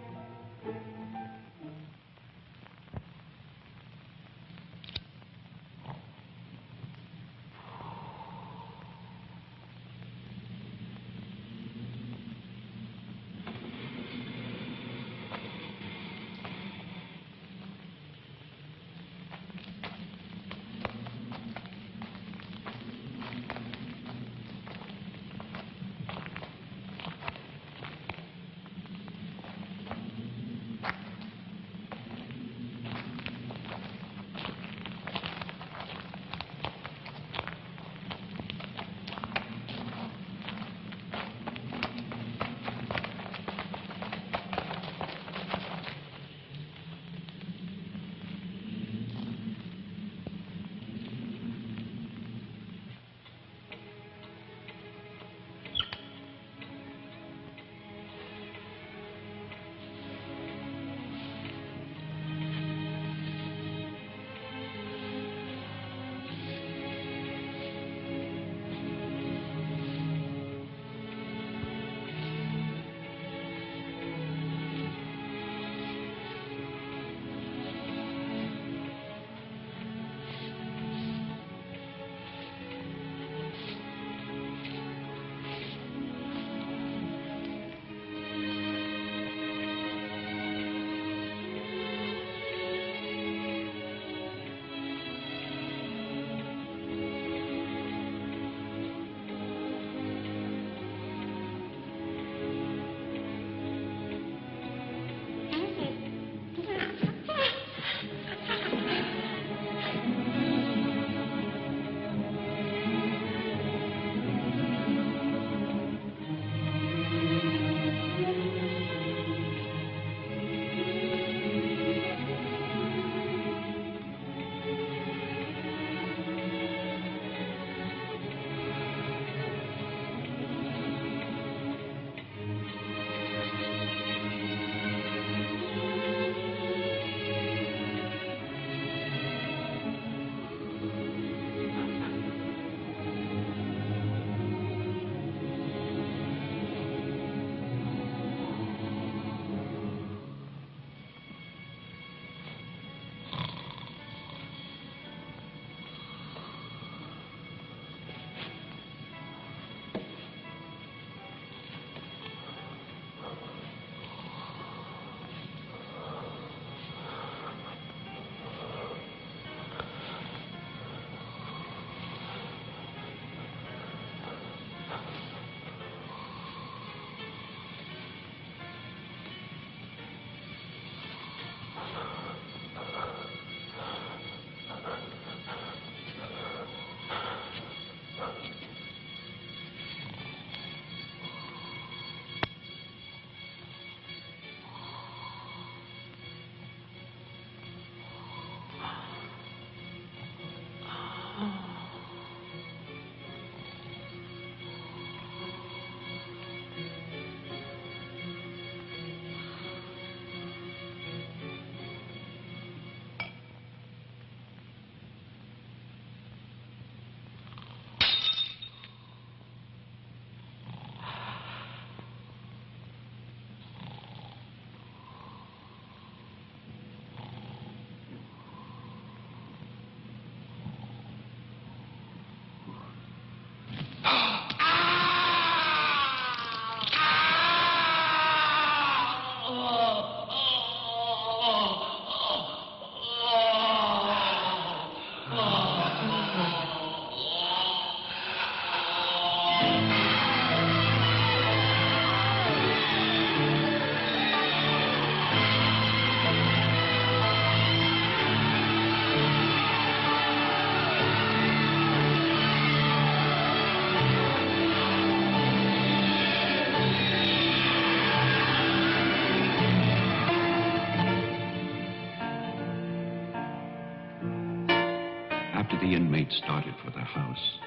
inmates started for the house,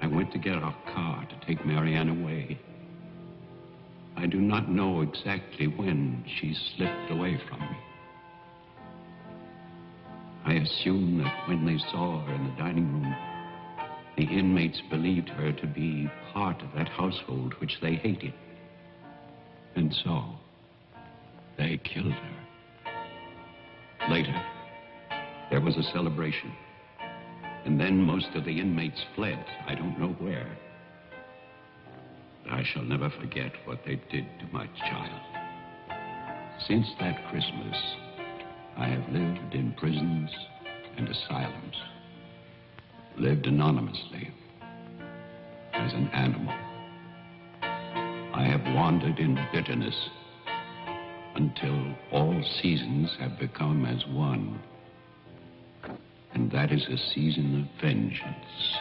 I went to get our car to take Marianne away. I do not know exactly when she slipped away from me. I assume that when they saw her in the dining room, the inmates believed her to be part of that household which they hated. And so, they killed her. Later, there was a celebration. And then most of the inmates fled. I don't know where. But I shall never forget what they did to my child. Since that Christmas, I have lived in prisons and asylums. Lived anonymously, as an animal. I have wandered in bitterness until all seasons have become as one. And that is a season of vengeance.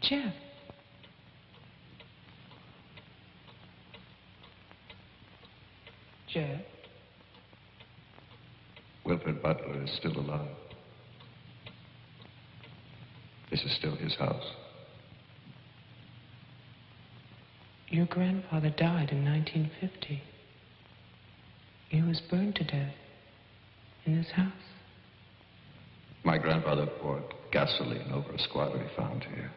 Jeff. Jeff. Wilfred Butler is still alive. This is still his house. Your grandfather died in 1950. He was burned to death in this house. My grandfather poured gasoline over a squatter he found here.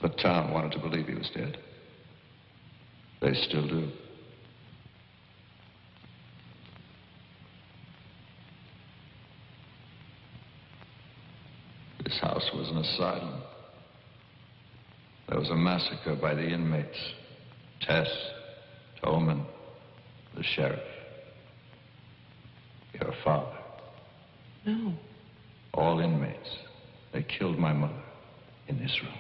The town wanted to believe he was dead. They still do. This house was an asylum. There was a massacre by the inmates. Tess, Tolman, the sheriff. Your father. No. All inmates. They killed my mother in this room.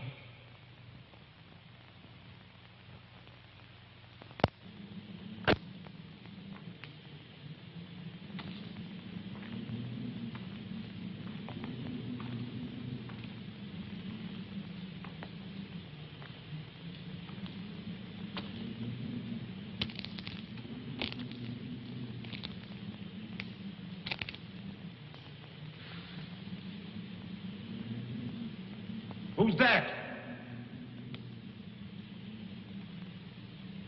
Who's that?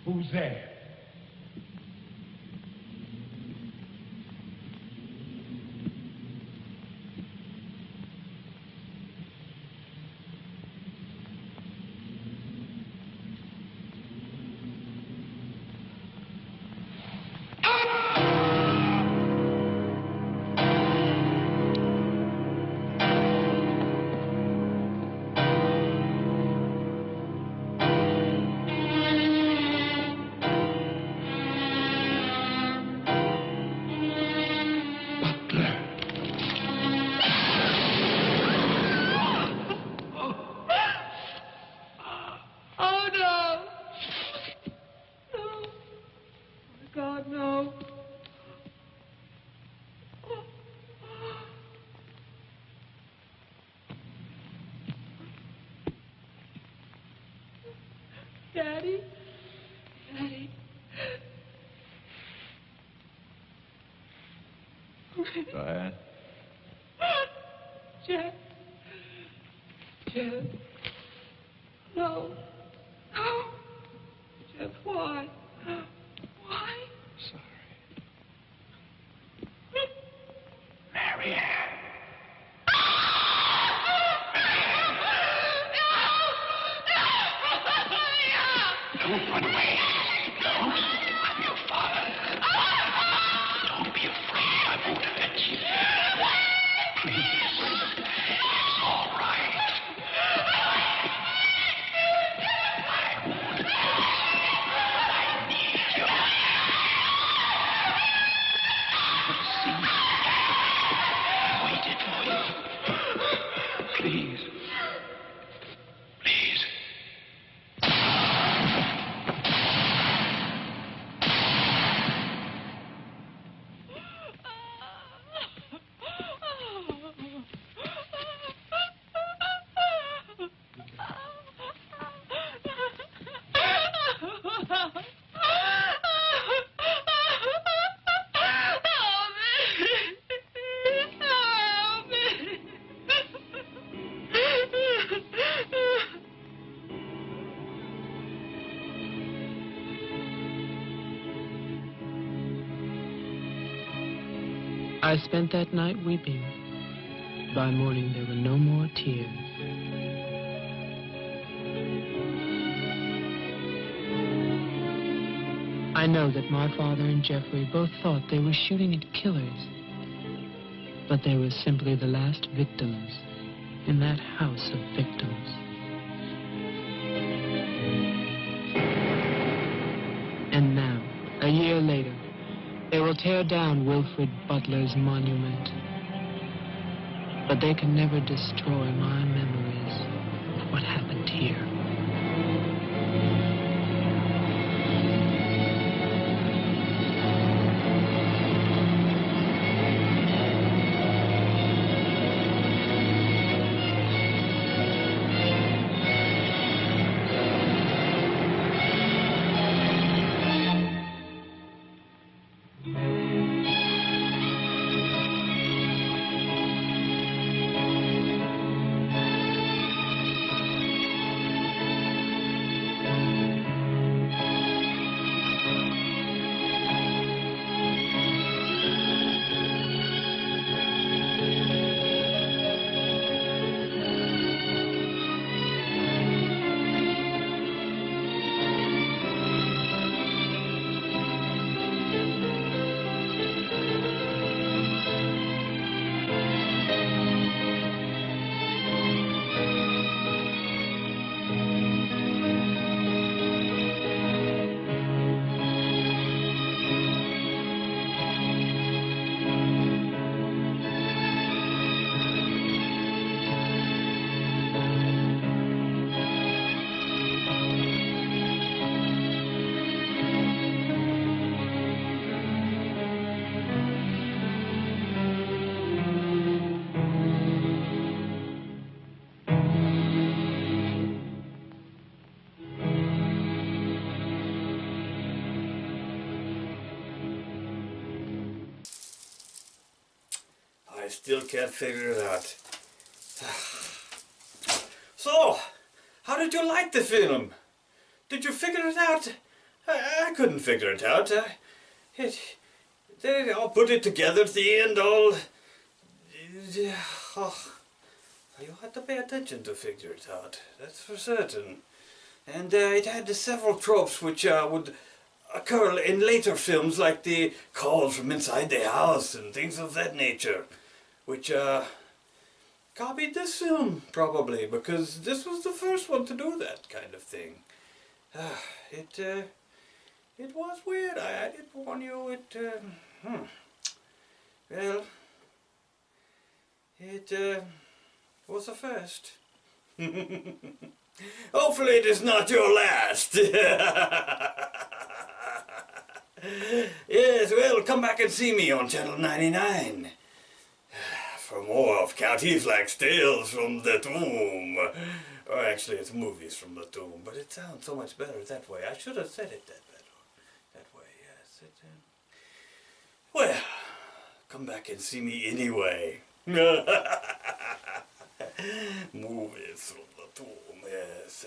Who's there? Daddy? Daddy? Diane? Jeff? Jeff? No. No. Jeff, why? Why? Sorry. Marianne. Don't run away. No, I'm your father. Don't be afraid. I won't hurt you. Please. It's all right. I won't hurt you. I need you. See? I waited I spent that night weeping. By morning, there were no more tears. I know that my father and Jeffrey both thought they were shooting at killers, but they were simply the last victims in that house of victims. And now, a year later, they will tear down Wilfred Butler's monument. But they can never destroy my memories of what happened here. I still can't figure it out. So, how did you like the film? Did you figure it out? I couldn't figure it out. They all put it together at the end, all... You had to pay attention to figure it out, that's for certain. And it had several tropes which would occur in later films, like the call from inside the house and things of that nature, which copied this film, probably, because this was the first one to do that kind of thing. It was weird. I did warn you. Well, it was a first. Hopefully it is not your last. Yes, well, come back and see me on Channel 99 for more of Count Eeflac's Tales from the Tomb. Or actually, it's movies from the tomb, but it sounds so much better that way. I should have said it that way, yes. Well, come back and see me anyway. Movies from the tomb, yes.